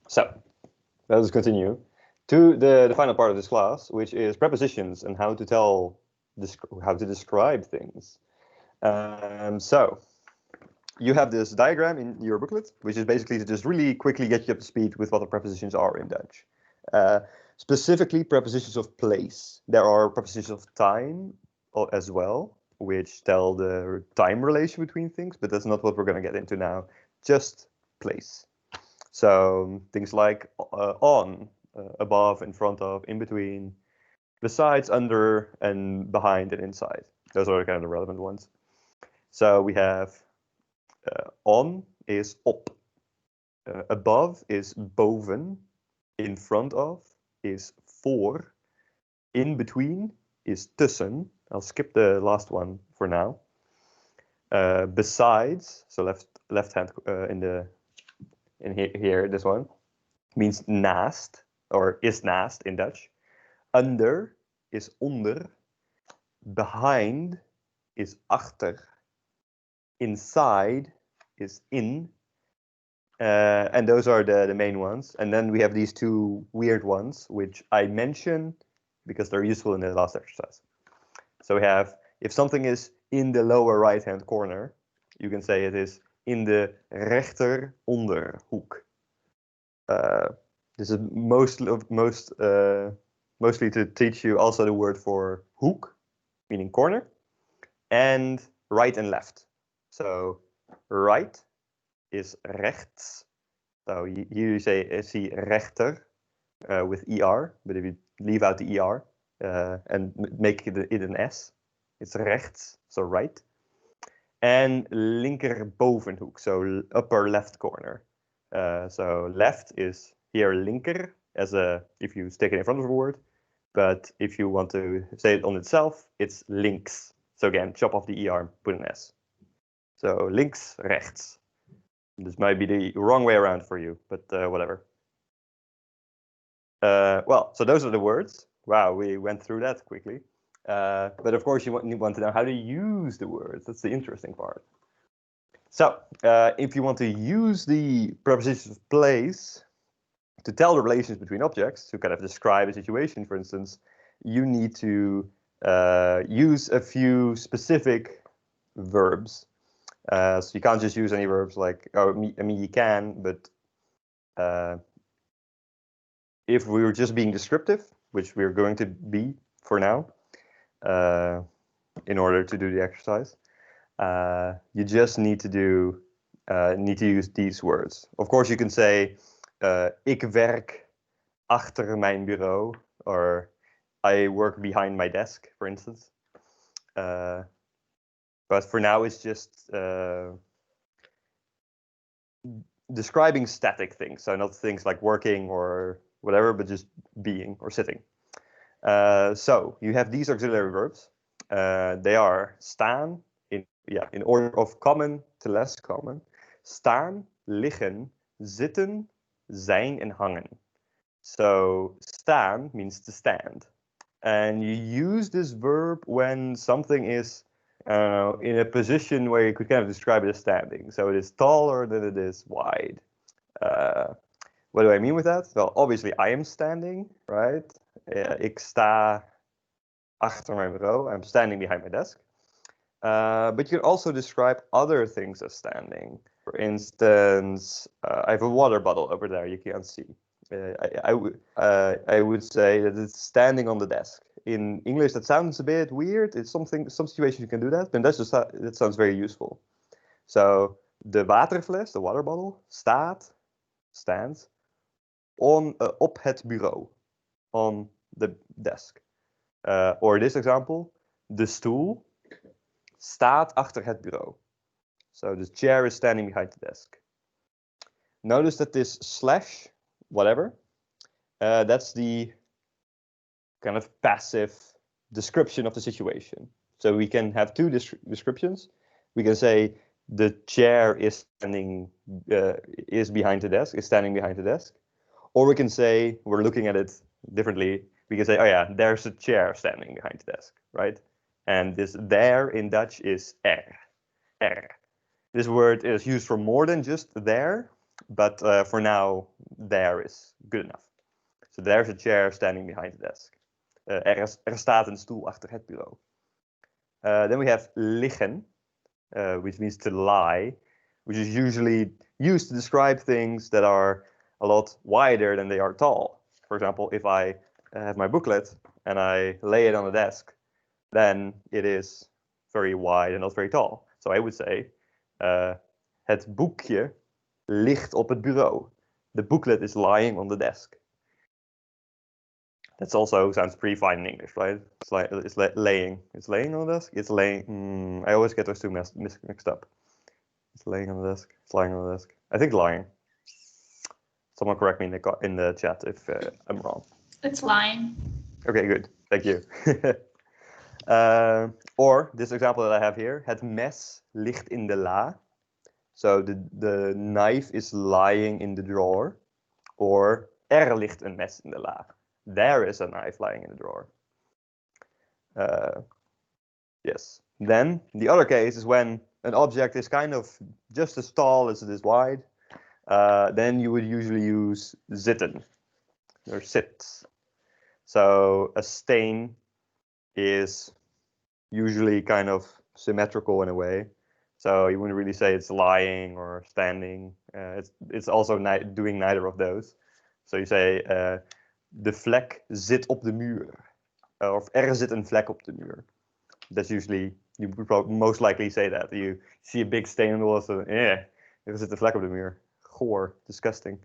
So let us continue to the final part of this class, which is prepositions and how to describe things. So you have this diagram in your booklet, which is basically to just really quickly get you up to speed with what the prepositions are in Dutch. Specifically, prepositions of place. There are prepositions of time as well, which tell the time relation between things, but that's not what we're going to get into now. Just place. So things like on, above, in front of, in between, besides, under, and behind and inside. Those are kind of the relevant ones. So we have on is op, above is boven, in front of is voor, in between is tussen. I'll skip the last one for now. Besides, so left hand in here, this one means naast or is naast in Dutch. Under is onder, behind is achter, inside is in, and those are the main ones. And then we have these two weird ones, which I mention because they're useful in the last exercise. So we have, if something is in the lower right-hand corner, you can say it is in de rechter onderhoek. This is mostly to teach you also the word for hoek, meaning corner, and right and left. So right is rechts. So here you say see rechter with ER, but if you leave out the ER and make it an S, it's rechts, so right. And linker bovenhoek, so upper left corner. So left is here linker, as if you stick it in front of a word. But if you want to say it on itself, it's links. So again, chop off the ER, put an S. So links, rechts. This might be the wrong way around for you, but whatever. Well, so those are the words. Wow, we went through that quickly. But of course, you want to know how to use the words. That's the interesting part. So if you want to use the prepositions of place to tell the relations between objects, to kind of describe a situation, for instance, you need to use a few specific verbs. So you can't just use any verbs like, I mean, you can, but if we were just being descriptive, which we're going to be for now, in order to do the exercise, you just need to use these words. Of course, you can say, ik werk achter mijn bureau, or I work behind my desk, for instance. But for now, it's just describing static things. So not things like working or whatever, but just being or sitting. So you have these auxiliary verbs. They are staan, in order of common to less common. Staan, liggen, zitten, zijn, and hangen. So staan means to stand. And you use this verb when something is in a position where you could kind of describe it as standing. So it is taller than it is wide. What do I mean with that? Well, obviously I am standing, right? Ik sta achter mijn bureau. I'm standing behind my desk. But you can also describe other things as standing. For instance, I have a water bottle over there you can't see. I would say that it's standing on the desk. In English, that sounds a bit weird. It's some situations you can do that, but that sounds very useful. So de waterfles, the water bottle, stands op het bureau, on the desk. Or this example, de stoel staat achter het bureau. So the chair is standing behind the desk. Notice that this slash, whatever, that's the kind of passive description of the situation. So we can have two descriptions. We can say the chair is standing, is behind the desk, is standing behind the desk. Or we can say, we're looking at it differently. We can say, oh yeah, there's a chair standing behind the desk, right? And this there in Dutch is er. This word is used for more than just there, but for now, there is good enough. So there's a chair standing behind the desk. Er staat een stoel achter het bureau. Then we have liggen, which means to lie. which is usually used to describe things that are a lot wider than they are tall. For example, if I have my booklet and I lay it on the desk, then it is very wide and not very tall. So I would say, het boekje ligt op het bureau. The booklet is lying on the desk. That also sounds pretty fine in English, right? It's laying. It's laying on the desk. It's laying. I always get those two mixed up. It's laying on the desk. It's lying on the desk. I think lying. Someone correct me in the chat if I'm wrong. It's lying. Okay, good. Thank you. Or this example that I have here. Het mes ligt in de la. So the knife is lying in the drawer. Or er ligt een mes in de la. There is a knife lying in the drawer. Yes. Then the other case is when an object is kind of just as tall as it is wide. Then you would usually use zitten or sit. So a stain is usually kind of symmetrical in a way. So you wouldn't really say it's lying or standing. It's also doing neither of those. So you say de vlek zit op de muur. Of er zit een vlek op de muur. That's usually, you would most likely say that. You see a big stain on the wall, so er zit een vlek op de muur. Goor, disgusting.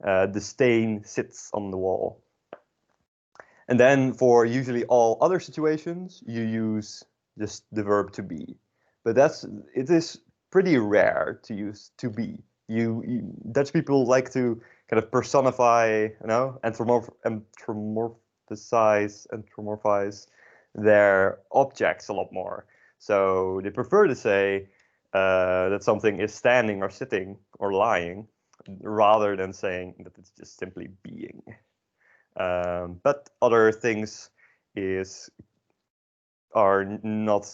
The stain sits on the wall. And then for usually all other situations, you use just the verb to be. But it is pretty rare to use to be. Dutch people like to kind of personify, anthropomorphize their objects a lot more. So they prefer to say that something is standing or sitting or lying, rather than saying that it's just simply being. But other things are not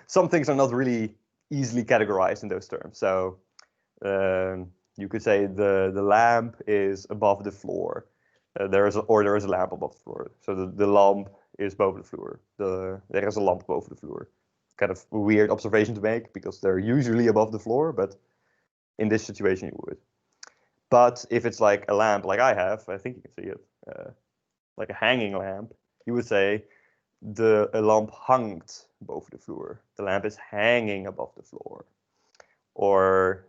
some things are not really easily categorized in those terms. So you could say the lamp is above the floor. There is a lamp above the floor. So the lamp is boven the floor. There is a lamp boven the floor. Kind of a weird observation to make because they're usually above the floor, but in this situation you would. But if it's like a lamp like I have, I think you can see it, like a hanging lamp, you would say a lamp hangt boven de vloer. The lamp is hanging above the floor. Or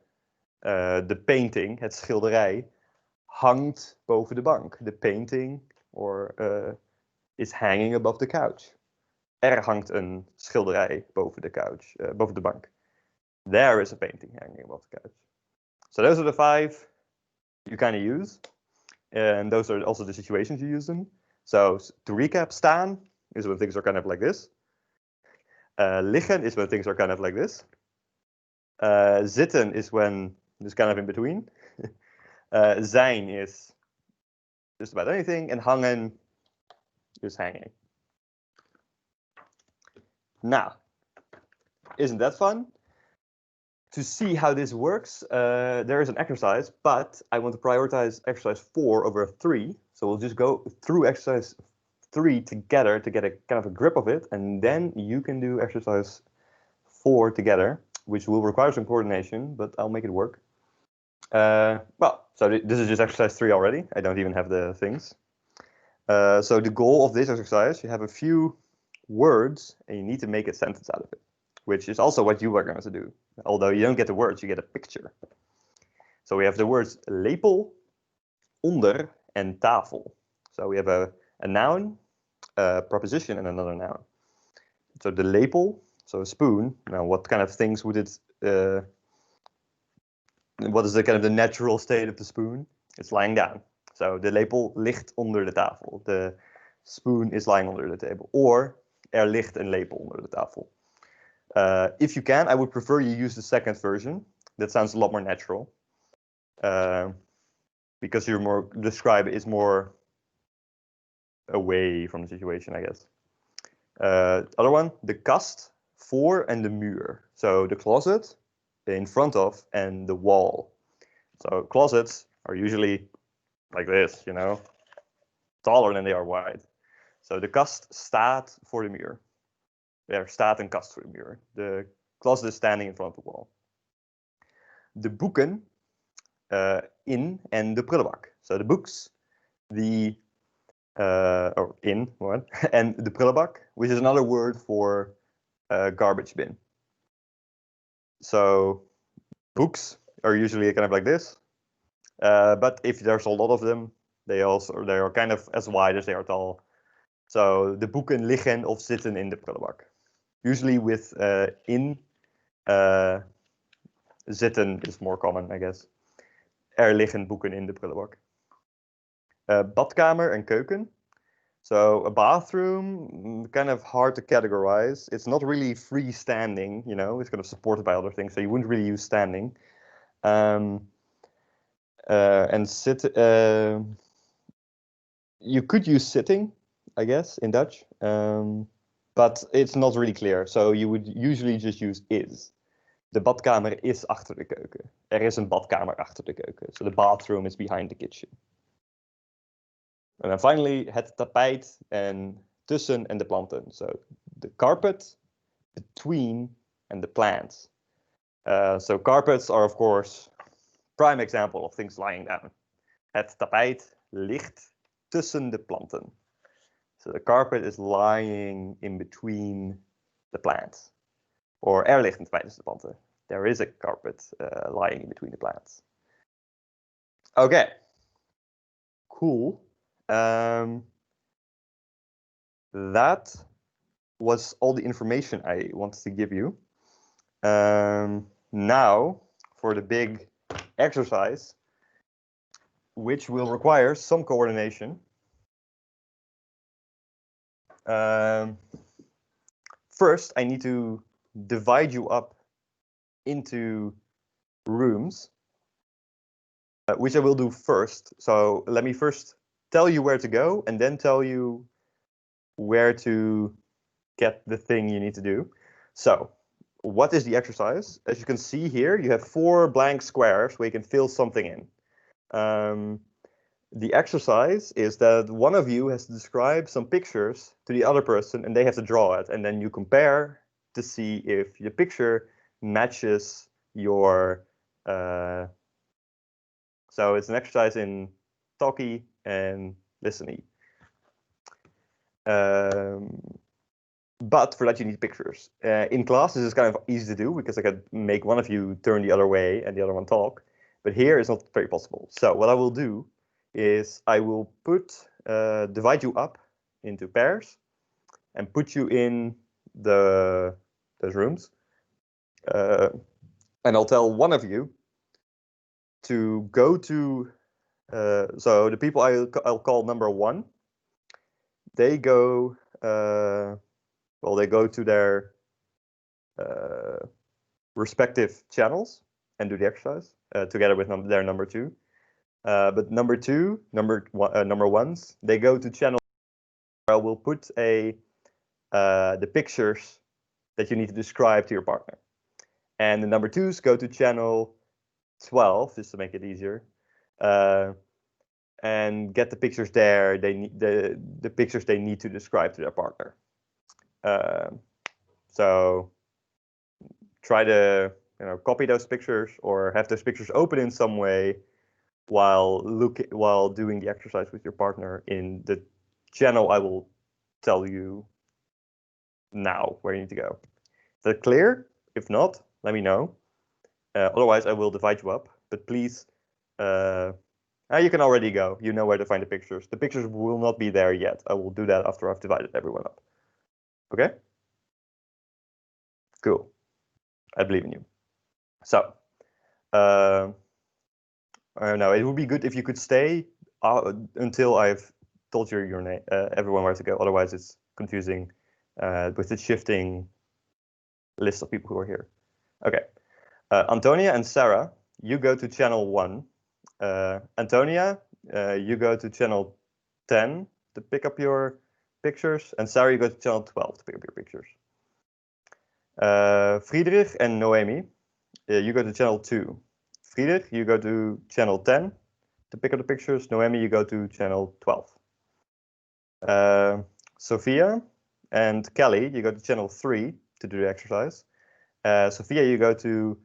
the painting, het schilderij, hangt boven de bank. The painting is hanging above the couch. Er hangt een schilderij boven de couch, boven de bank. There is a painting hanging above the couch. So those are the 5 you kind of use. And those are also the situations you use them. So to recap, staan is when things are kind of like this. Liggen is when things are kind of like this. Zitten is when it's kind of in between. Zijn is just about anything. And hangen is hanging. Now, isn't that fun? To see how this works, there is an exercise, but I want to prioritize exercise 4 over 3. So we'll just go through exercise 3 together to get a kind of a grip of it, and then you can do exercise 4 together, which will require some coordination, but I'll make it work. So this is just exercise 3 already. I don't even have the things. So the goal of this exercise, you have a few words, and you need to make a sentence out of it, which is also what you are going to do. Although you don't get the words, you get a picture. So we have the words lepel, onder, and tafel. So we have a noun, a preposition, and another noun. So the lepel, so a spoon. Now, what kind of things would it? What is the kind of the natural state of the spoon? It's lying down. So the lepel ligt onder de tafel. The spoon is lying under the table. Or er ligt een lepel onder de tafel. If you can, I would prefer you use the second version. That sounds a lot more natural. Because describe is more away from the situation, I guess. Other one, de kast, voor en de muur. So the closet, in front of, and the wall. So closets are usually like this, taller than they are wide. So de kast staat voor de muur. Er staat een kast voor de muur. closet is standing in front of the wall. De boeken in en de prullenbak. So the books, or in, what? And the prullenbak, which is another word for garbage bin. So books are usually kind of like this, but if there's a lot of them, they are kind of as wide as they are tall. So de boeken liggen of zitten in de prullenbak. Usually with in, zitten is more common, I guess. Er liggen boeken in de prullenbak. Badkamer en keuken. So a bathroom, kind of hard to categorize. It's not really freestanding, you know, it's kind of supported by other things, so you wouldn't really use standing. And sit, you could use sitting, I guess, in Dutch, but it's not really clear. So you would usually just use is. De badkamer is achter de keuken. Er is een badkamer achter de keuken. So the bathroom is behind the kitchen. And then finally, het tapijt en tussen en de planten. So the carpet between and the plants. So carpets are, of course, prime example of things lying down. Het tapijt ligt tussen de planten. So the carpet is lying in between the plants. Or er ligt een tapijt tussen de planten. There is a carpet lying in between the plants. Okay. Cool. That was all the information I wanted to give you. Now for the big exercise, which will require some coordination. First, I need to divide you up into rooms, which I will do first. So let me first tell you where to go and then tell you where to get the thing you need to do. So what is the exercise? As you can see here, you have 4 blank squares where you can fill something in. The exercise is that one of you has to describe some pictures to the other person and they have to draw it. And then you compare to see if the picture matches your... So it's an exercise in talkie and listening. But for that you need pictures. In class this is kind of easy to do because I could make one of you turn the other way and the other one talk. But here it's not very possible. So what I will do is I will divide you up into pairs and put you in those rooms. And I'll tell one of you to go to, so the people I'll call number 1, they go, they go to their respective channels and do the exercise together with their number 2. But number 1s, they go to channel where I will put the pictures that you need to describe to your partner. And the number 2s go to channel 12, just to make it easier, and get the pictures there. They need the pictures they need to describe to their partner. So try to copy those pictures or have those pictures open in some way while doing the exercise with your partner in the channel I will tell you now where you need to go. Is that clear? If not, let me know. Otherwise, I will divide you up. But please, you can already go. You know where to find the pictures. The pictures will not be there yet. I will do that after I've divided everyone up. Okay? Cool. I believe in you. So, I don't know. It would be good if you could stay until I've told you your name, everyone where to go. Otherwise, it's confusing with the shifting list of people who are here. Okay. Antonia and Sarah, you go to channel 1. Antonia, you go to channel 10 to pick up your pictures. And Sarah, you go to channel 12 to pick up your pictures. Friedrich and Noemi, you go to channel 2. Friedrich, you go to channel 10 to pick up the pictures. Noemi, you go to channel 12. Sophia and Kelly, you go to channel 3 to do the exercise. Sophia, you go to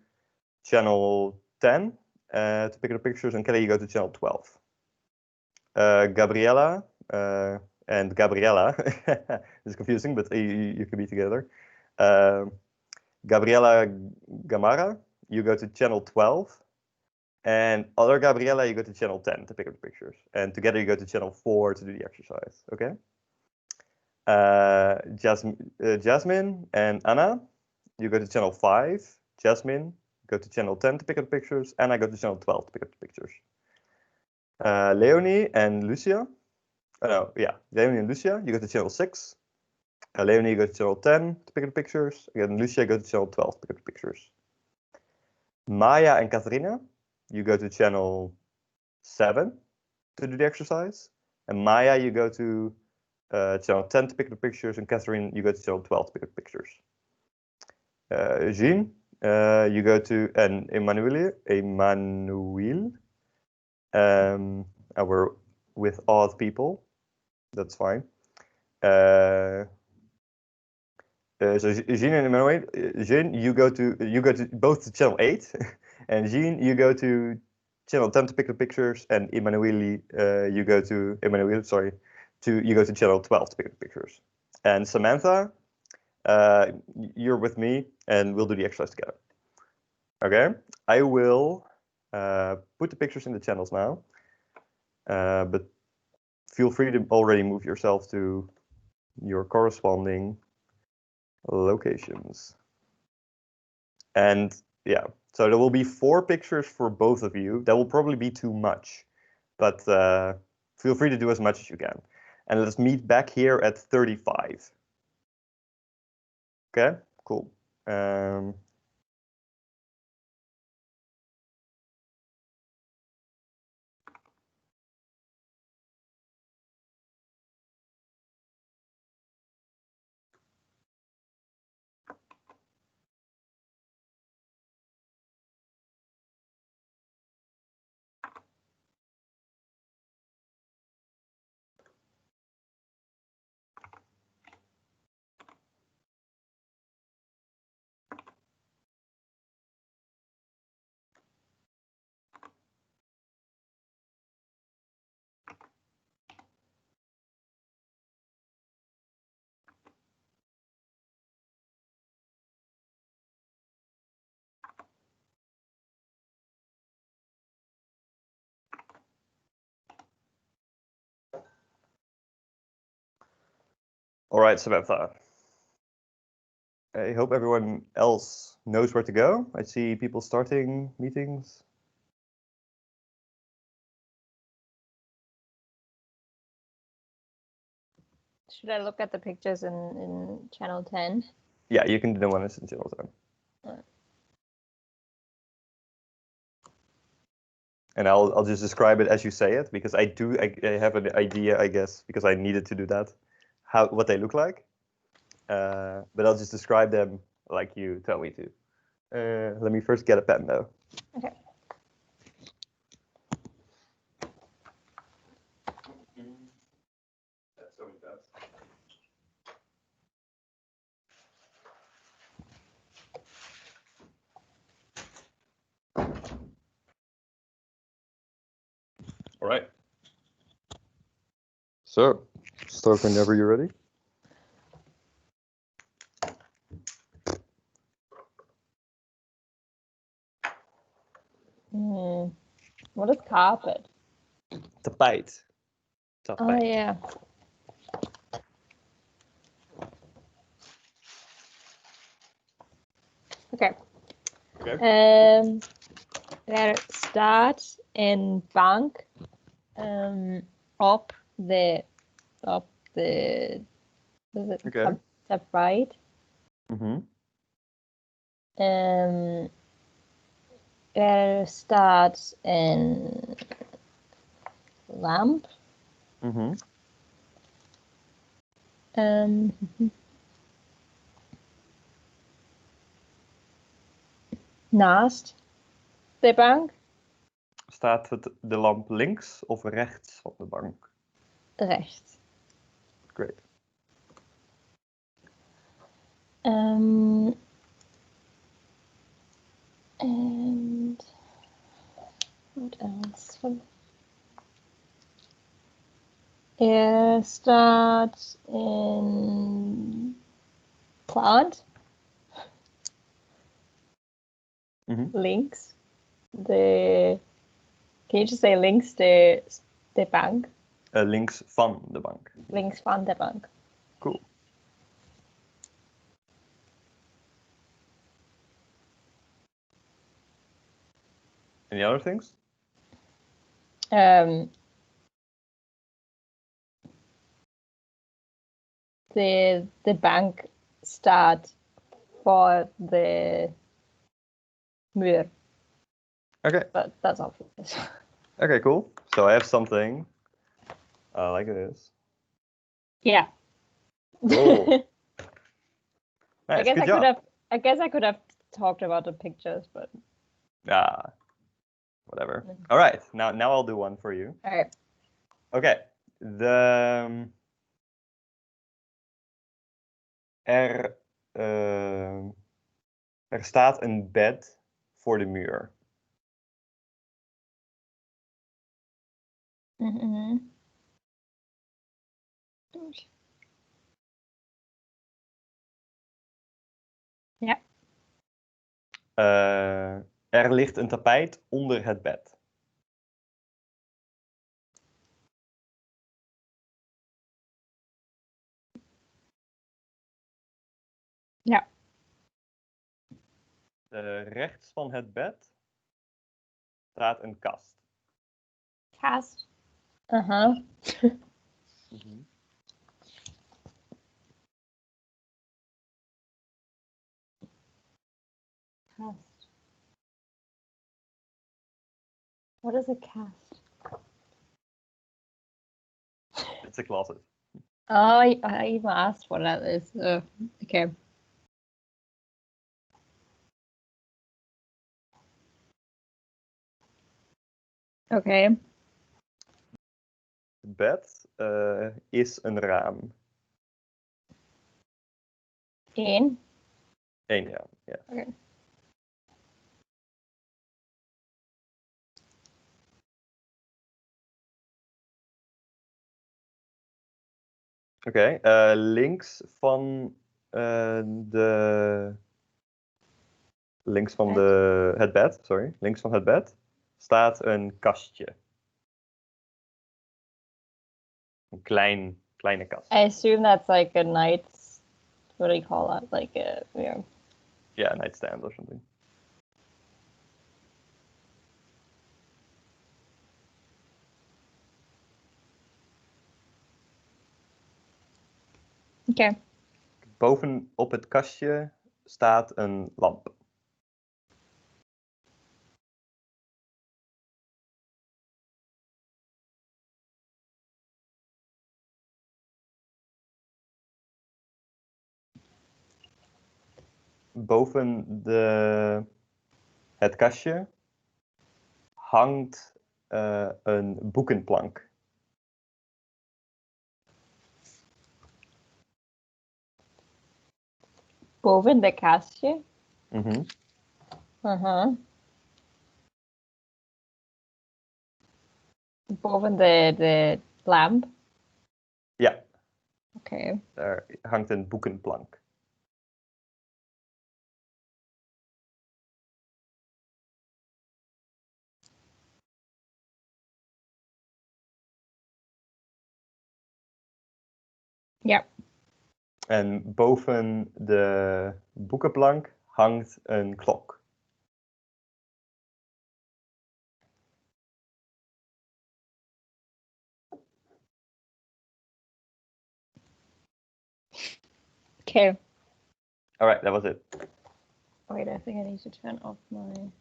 channel 10 to pick up the pictures, and Kelly, you go to channel 12. Gabriella and Gabriella, it's confusing, but you can be together. Gabriella Gamara, you go to channel 12. And other Gabriella, you go to channel 10 to pick up the pictures. And together you go to channel 4 to do the exercise, okay? Jasmine and Anna, you go to channel 5. Jasmine, go to channel 10 to pick up the pictures. And I go to channel 12 to pick up the pictures. Leonie and Lucia, Leonie and Lucia, you go to channel 6. Leonie, you go to channel 10 to pick up the pictures. Again, Lucia, go to channel 12 to pick up the pictures. Maya and Katarina, you go to channel 7 to do the exercise. And Maya, you go to channel 10 to pick up the pictures. And Catherine, you go to channel 12 to pick up the pictures. Jean, you go to, and Emmanuel, we're with odd people. That's fine. So Jean and Emmanuel, Jean, you go to both to channel 8. And Jean, you go to channel 10 to pick up pictures, and Emmanuel, you go to channel 12 to pick up pictures. And Samantha, you're with me, and we'll do the exercise together. Okay, I will put the pictures in the channels now, but feel free to already move yourself to your corresponding locations. And yeah. So there will be 4 pictures for both of you. That will probably be too much, but feel free to do as much as you can. And let's meet back here at 35. Okay, cool. All right, Samantha. I hope everyone else knows where to go. I see people starting meetings. Should I look at the pictures in channel 10? Yeah, you can do the one that's in channel 10. And I'll just describe it as you say it, because I have an idea, I guess, because I needed to do that, what they look like. But I'll just describe them like you tell me to. Let me first get a pen though. Okay. All right. So, start whenever you're ready. What is carpet? Tapijt. Oh, yeah. Okay. Er staat een bank op the tapijt. Er staat een lamp. Naast de bank. Staat de lamp links of rechts van de bank? Rechts. Great. And what else? Starts in plant. Links. Can you just say links de bank? Links van de bank. Links van de bank. Cool. Any other things? The bank staat voor de muur. Okay. But that's obvious. Okay, cool. So I have something like this. Yeah. Cool. Nice. Good job. I guess I could have talked about the pictures, but whatever. All right. Now I'll do one for you. All right. Okay. Er staat een bed voor de muur. Ja. Er ligt een tapijt onder het bed. Ja. Rechts van het bed staat een kast. Kast. Cast. What is a cast? It's a closet. Oh, I even asked what that is. Okay. Okay. Het bed is een raam. Eén raam, ja. Okay. Oké, links van het bed, sorry. Links van het bed staat een kastje. Een kleine kast. I assume that's like a night. What do you call that? Like a Yeah, a nightstand or something. Okay. Boven op het kastje staat een lamp. Boven het kastje hangt een boekenplank. Boven de kastje? Boven de lamp? Ja. Oké. Daar hangt een boekenplank. Ja. En boven de boekenplank hangt een klok. Okay. All right, that was it. Wait, I think I need to turn off my.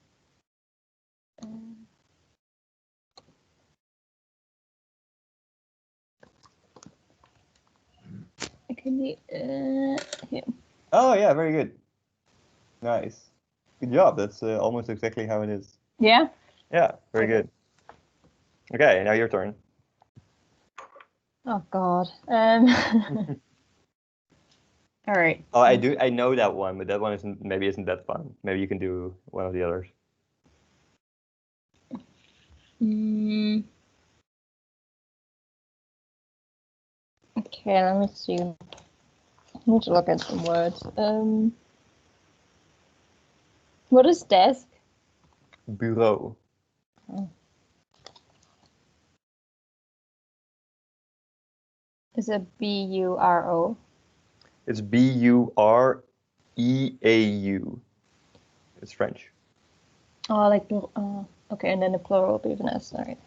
Here. Oh yeah, very good. Nice. Good job. That's almost exactly how it is. Yeah? Yeah, very good. Okay, now your turn. Oh God. All right. Oh, I do. I know that one, but that one isn't that fun. Maybe you can do one of the others. Okay, let me see. I need to look at some words. What is desk? Bureau. Oh. Is it B-U-R-O? It's B-U-R-E-A-U. It's French. Oh, like okay, and then the plural will be an S. All right.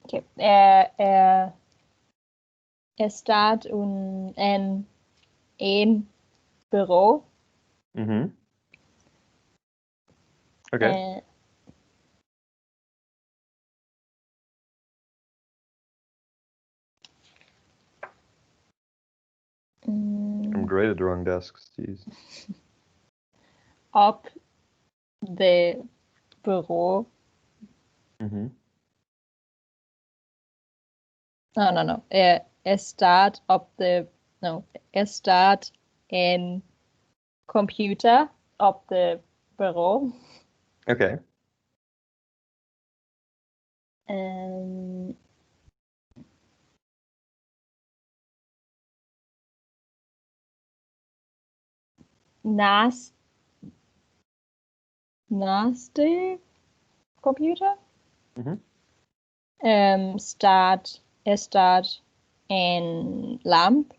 Okay. Staat en bureau. Okay. I'm great at drawing desks. Jeez. Op de bureau. No. Staat op de staat en computer op de bureau. Okay. Naast de computer staat een lamp.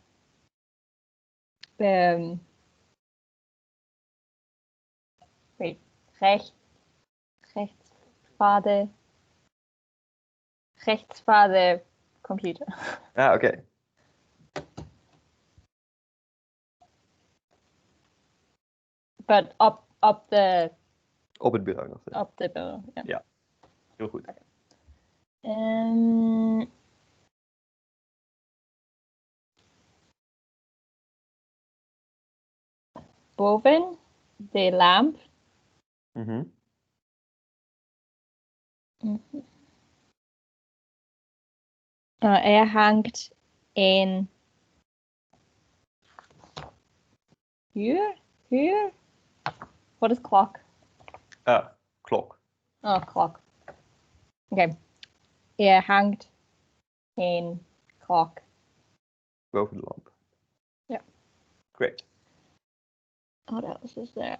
Rechts van de computer. Ah, okay. But op de... Op het bureau nog steeds. Op de bureau, ja. Ja, heel goed. Okay. Boven de lamp. Er hangt een uur? What is clock? Klok. Oh, clock. Okay. Er hangt een klok. Boven de lamp. Yeah. Great. What else is there?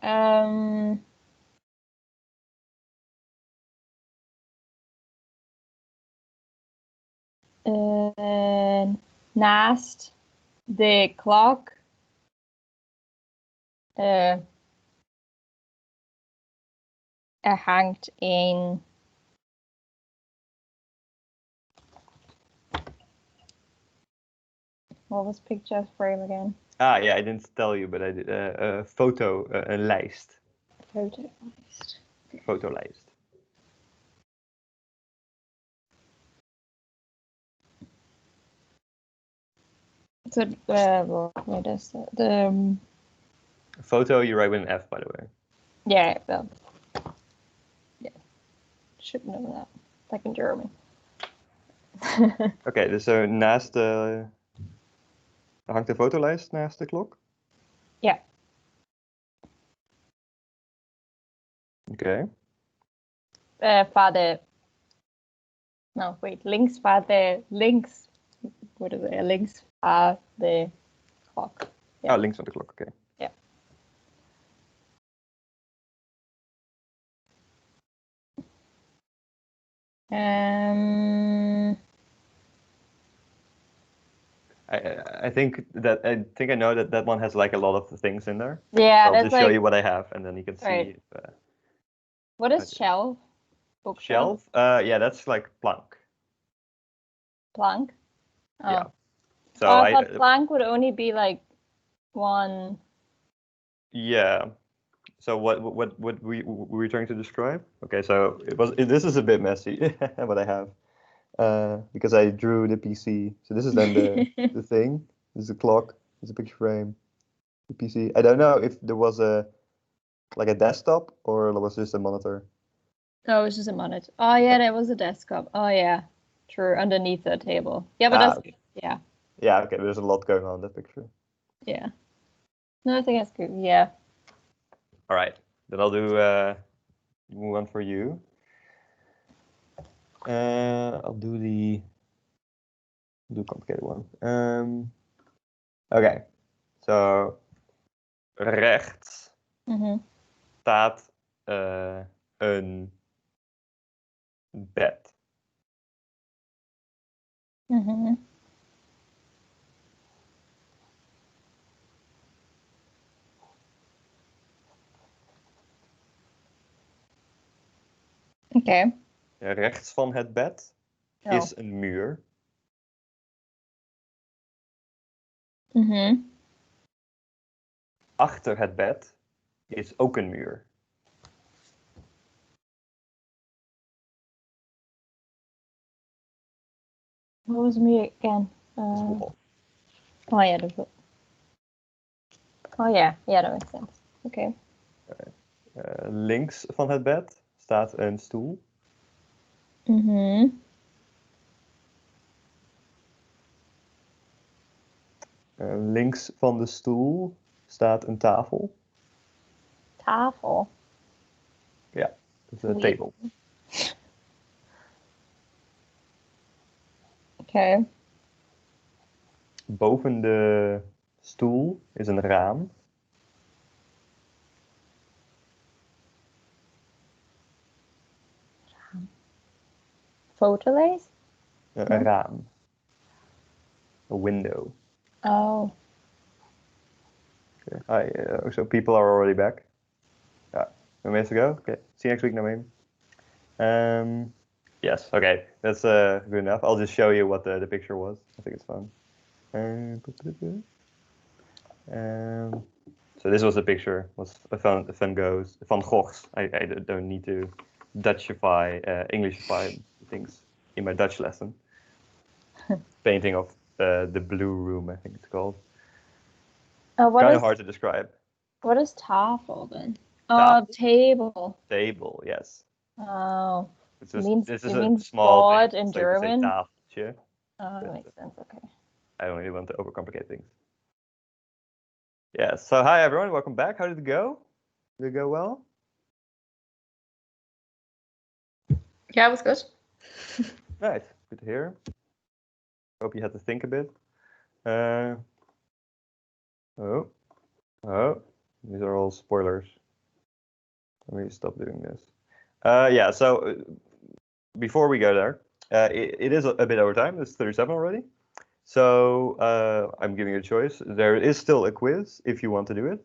Naast de klok. Er hangt een... What was picture frame again? Yeah, I didn't tell you, but I did a foto, een lijst. Fotolijst. Okay. Fotolijst. So, wait, is the Photo you write with an F, by the way. Yeah, well, yeah, should know that. Like in German. Oké, dus naast de... hangt de fotolijst naast de klok? Ja. Oké. No, wait, links van de... Links. What is it? Links van de klok. Yeah. Oh, links van de klok, oké. Ja. I think I know that one has like a lot of things in there. Yeah, so I'll just show you what I have, and then you can see. Right. What is shelf? Bookshelf? Yeah, that's like plank. Plank? Oh. Yeah. So I thought plank would only be like one. Yeah. So what we were trying to describe? Okay, so this is a bit messy what I have. Because I drew the PC. So this is then the thing. This is the clock. This is a picture frame. The PC. I don't know if there was a desktop or was this a monitor. No, it was just a monitor. Oh yeah, that was a desktop. Oh yeah. True, underneath the table. Yeah, but that's okay. yeah. Yeah, okay, there's a lot going on in that picture. Yeah. No, I think that's good. Yeah. All right, then I'll do one for you. I'll do the complicated one. Okay, so rechts staat een bed. Oké. Rechts van het bed is een muur. Achter het bed is ook een muur. What was me again? Oh yeah, yeah, that makes sense. Okay. Links van het bed staat een stoel. Links van de stoel staat een tafel. Tafel? Ja, dat is een table. Oké. Boven de stoel is een raam. Fotolees? Een raam. A window. Oh. Okay. Hi, so people are already back. Yeah, no minutes to go. Okay, see you next week, Naomi. Yes, okay, that's good enough. I'll just show you what the picture was. I think it's fun. So this was a picture. Was Van Gogh's, Van Gogh's. I don't need to Dutchify, Englishify things in my Dutch lesson. Painting of the Blue Room, I think it's called. Kind of hard to describe. What is tafel then? Tafel? Oh, table. Table, yes. Oh. This is a means small board thing, in so you could say German? tafeltje. Oh, that makes sense, okay. I don't really want to overcomplicate things. Yeah, so hi everyone, welcome back. How did it go? Did it go well? Yeah, it was good. Nice, good to hear. Hope you had to think a bit. These are all spoilers. Let me stop doing this. Yeah, so before we go there, it is a bit over time. It's 37 already. So I'm giving you a choice. There is still a quiz if you want to do it.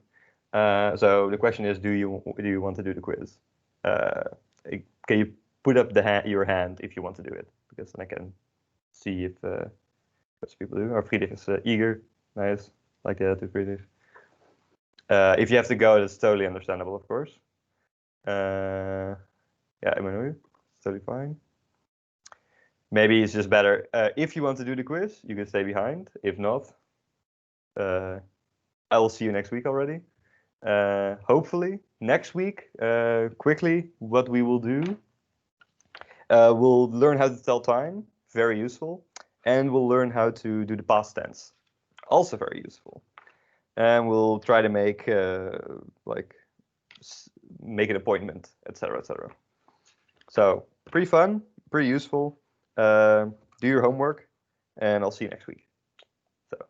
So the question is, do you want to do the quiz? Can you put up your hand if you want to do it? Because then I can see if what people do. Our Friedrich is eager. Nice. Like the attitude, Friedrich. If you have to go, that's totally understandable, of course. Yeah, Emmanuel, it's totally fine. Maybe it's just better if you want to do the quiz, you can stay behind. If not, I will see you next week already. Hopefully next week, quickly, what we will do, we'll learn how to tell time, very useful, and we'll learn how to do the past tense, also very useful. And we'll try to make make an appointment, etc., etc. So pretty fun, pretty useful. Do your homework, and I'll see you next week. So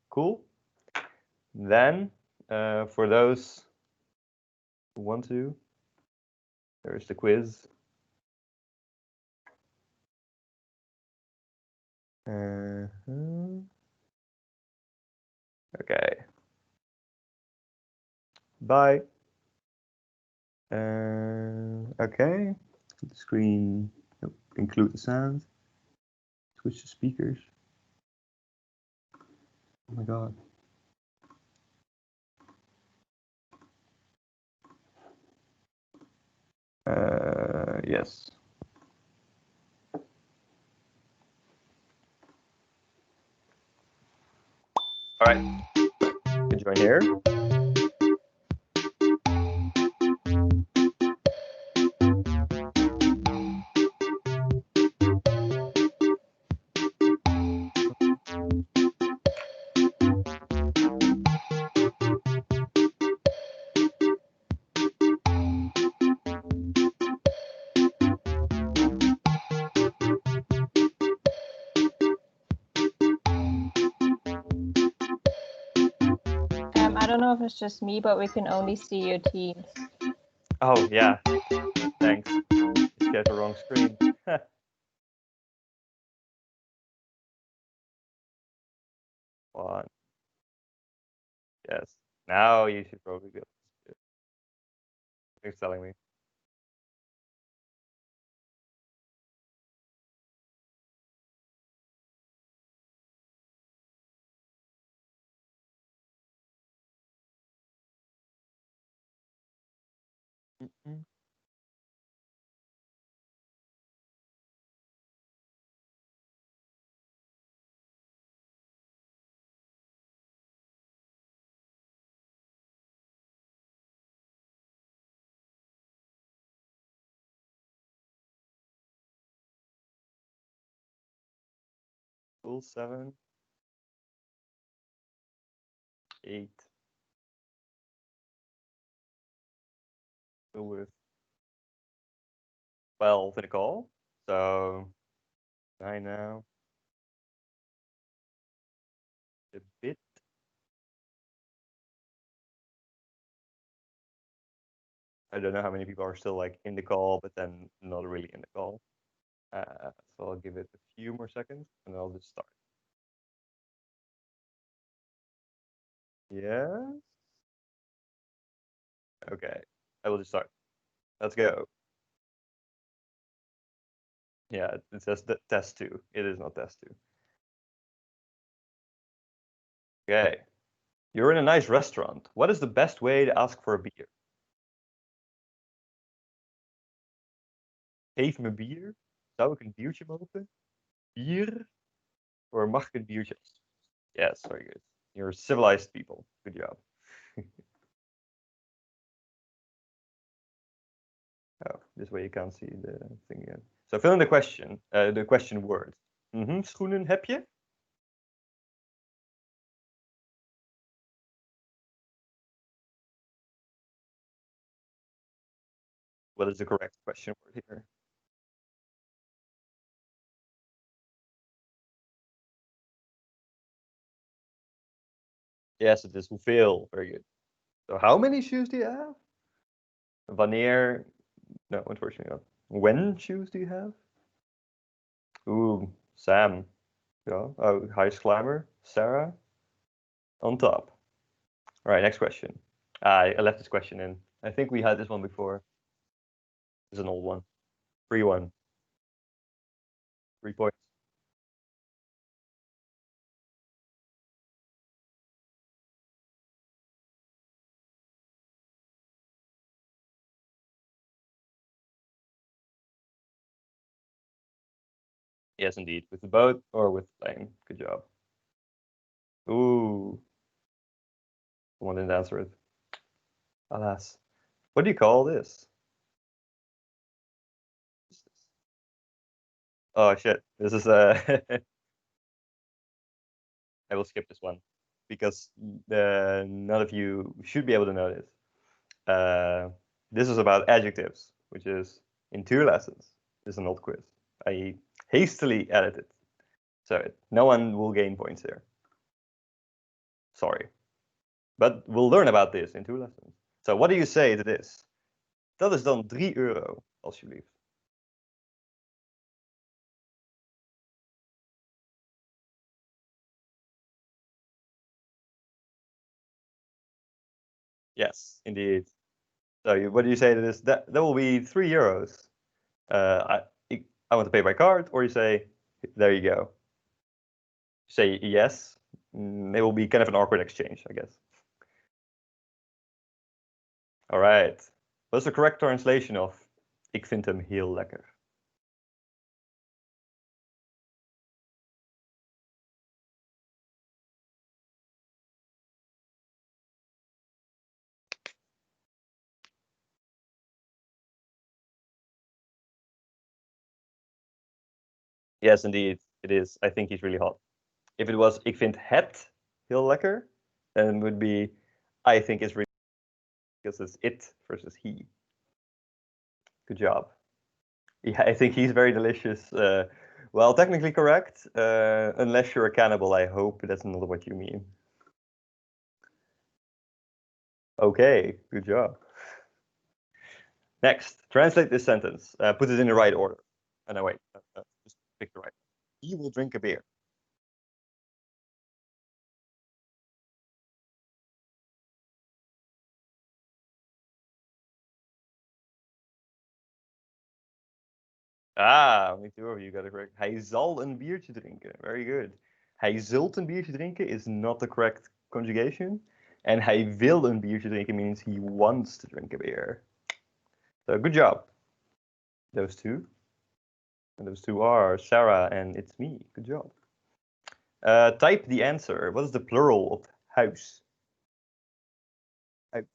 cool. Then for those who want to, there's the quiz. Okay. Bye. Okay. The screen. Nope. Include the sound. Switch to speakers. Oh my god. Yes. All right. You can join here. I don't know if it's just me, but we can only see your teams. Oh, yeah. Thanks. Just get the wrong screen. One. Yes. Now you should probably go. It's telling me. Cool. 7. 8. Go with 12 in the call. So 9 now. A bit. I don't know how many people are still like in the call, but then not really in the call. So I'll give it a few more seconds and I'll just start. Yes. Okay, I will just start. Let's go. Yeah, it says test 2. It is not test 2. Okay. You're in a nice restaurant. What is the best way to ask for a beer? Geef me bier. Zou ik een biertje mogen? Bier? Or mag ik een biertje? Yes, very good. You're civilized people. Good job. Oh, this way you can't see the thing again. So fill in the question word. Schoenen heb je? What is the correct question word here? Yes, it is hoeveel. Very good. So how many shoes do you have? Wanneer? No, unfortunately not. When shoes do you have? Ooh, Sam. Yeah. Oh, highest climber. Sarah. On top. All right, next question. I left this question in. I think we had this one before. It's an old one. 3-1. 3 points. Yes, indeed. With the boat or with the plane. Good job. Ooh. Someone didn't answer it. Alas. What do you call this? Oh, shit. This is I will skip this one because none of you should be able to know this. This is about adjectives, which is in 2 lessons. This is an old quiz. I hastily edited, so no one will gain points here. Sorry. But we'll learn about this in 2 lessons. So what do you say to this? Dat is dan €3, alsjeblieft. Yes, indeed. So what do you say to this? That will be €3. I want to pay by card, or you say, there you go. Say yes. It will be kind of an awkward exchange, I guess. All right. What's the correct translation of ik vind hem heel lekker? Yes, indeed, it is. I think he's really hot. If it was ik vind het heel lekker, then it would be I think it's really, because it's it versus he. Good job. Yeah, I think he's very delicious. Well, technically correct, unless you're a cannibal. I hope that's not what you mean. Okay, good job. Next, translate this sentence. Put it in the right order. Oh, no, wait. Just pick the right. He will drink a beer. Ah, only two of you got it correct. Hij zal een biertje drinken. Very good. Hij zult een biertje drinken is not the correct conjugation. And hij wil een biertje drinken means he wants to drink a beer. So good job. Those two. And those two are Sarah and it's me. Good job. Type the answer. What is the plural of house? House.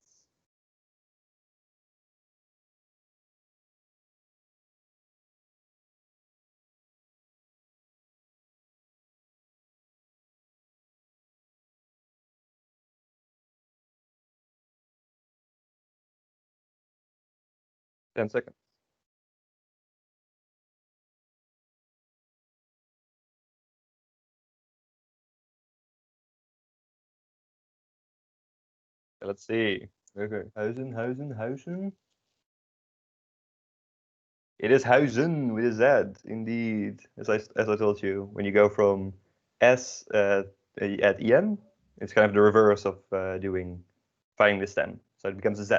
10 seconds. Let's see. Okay. Huizen. It is huizen with a Z, indeed. As I told you, when you go from S at EN, it's kind of the reverse of finding the stem. So it becomes a Z.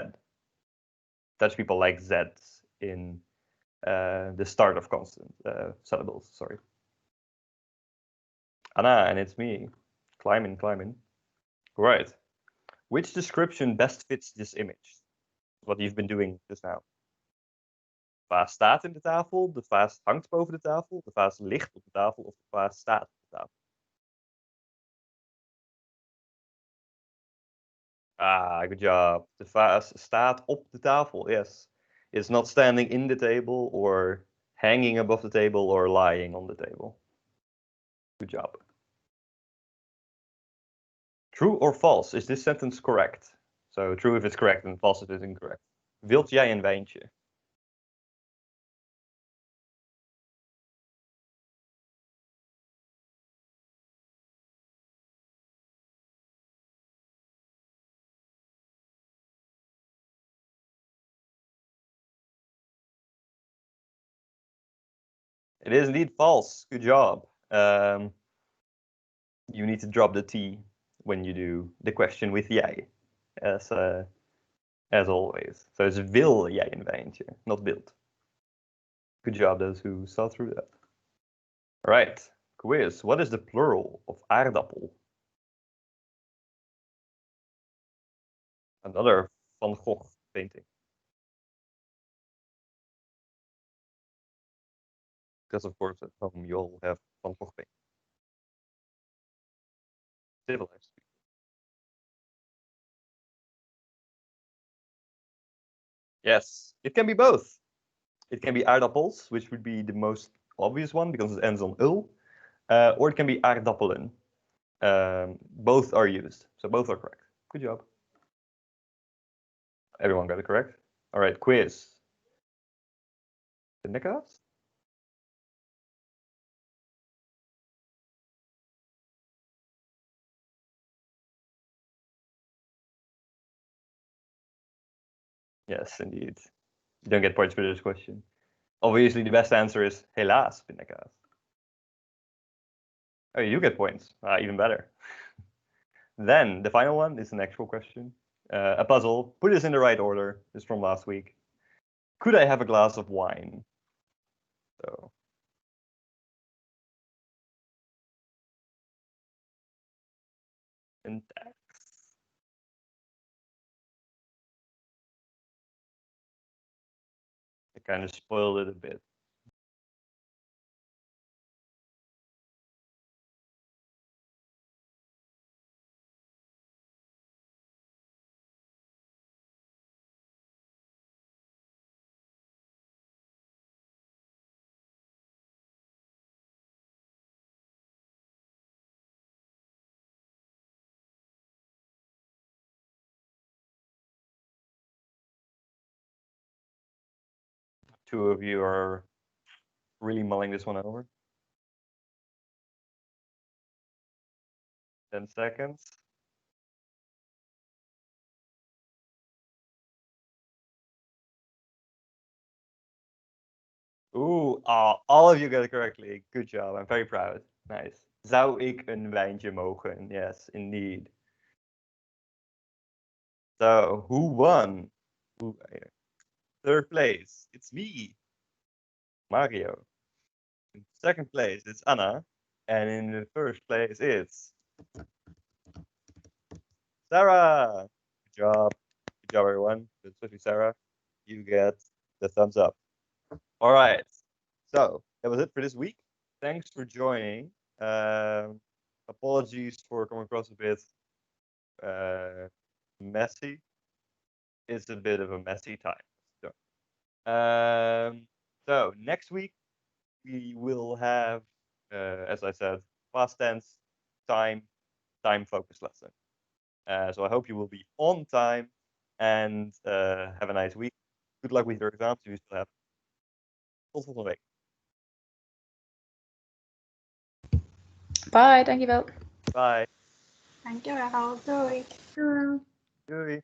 Dutch people like Z's in the start of constant syllables. Sorry. Anna, and it's me. Climbing. Right. Which description best fits this image? What you've been doing just now. De vaas staat in de tafel, de vaas hangt boven de tafel, de vaas ligt op de tafel of de vaas staat op de tafel. Ah, good job. De vaas staat op de tafel, yes. It's not standing in the table or hanging above the table or lying on the table. Good job. True or false? Is this sentence correct? So true if it's correct and false if it's incorrect. Wilt jij een wijntje? It is indeed false. Good job. You need to drop the T when you do the question with jij, as always. So it's wil jij een wijntje, not wilt. Good job, those who saw through that. All right, quiz. What is the plural of aardappel? Another Van Gogh painting. Because of course at home you all have Van Gogh painting. Civilized people. Yes, it can be both. It can be aardappels, which would be the most obvious one because it ends on ul, or it can be aardappelen. Both are used, so both are correct. Good job. Everyone got it correct. All right, quiz. Nikas? Yes, indeed. You don't get points for this question. Obviously, the best answer is helaas, pindakaas. Oh, you get points. Even better. Then the final one is an actual question. A puzzle. Put this in the right order. This is from last week. Could I have a glass of wine? So. Syntax. I kind of spoiled it a bit. Two of you are really mulling this one over. 10 seconds. Ooh, all of you got it correctly. Good job. I'm very proud. Nice. Zou ik een wijntje mogen? Yes, indeed. So, who won? Third place, it's me, Mario. In second place, it's Anna. And in the first place, it's Sarah. Good job. Good job, everyone. Especially Sarah. You get the thumbs up. All right. So, that was it for this week. Thanks for joining. Apologies for coming across a bit messy. It's a bit of a messy time. So next week we will have, as I said, past tense, time focus lesson. So I hope you will be on time and have a nice week. Good luck with your exams if you still have. Tot volgende week. Bye, dankjewel. Bye. Dankjewel. Doei. Doei.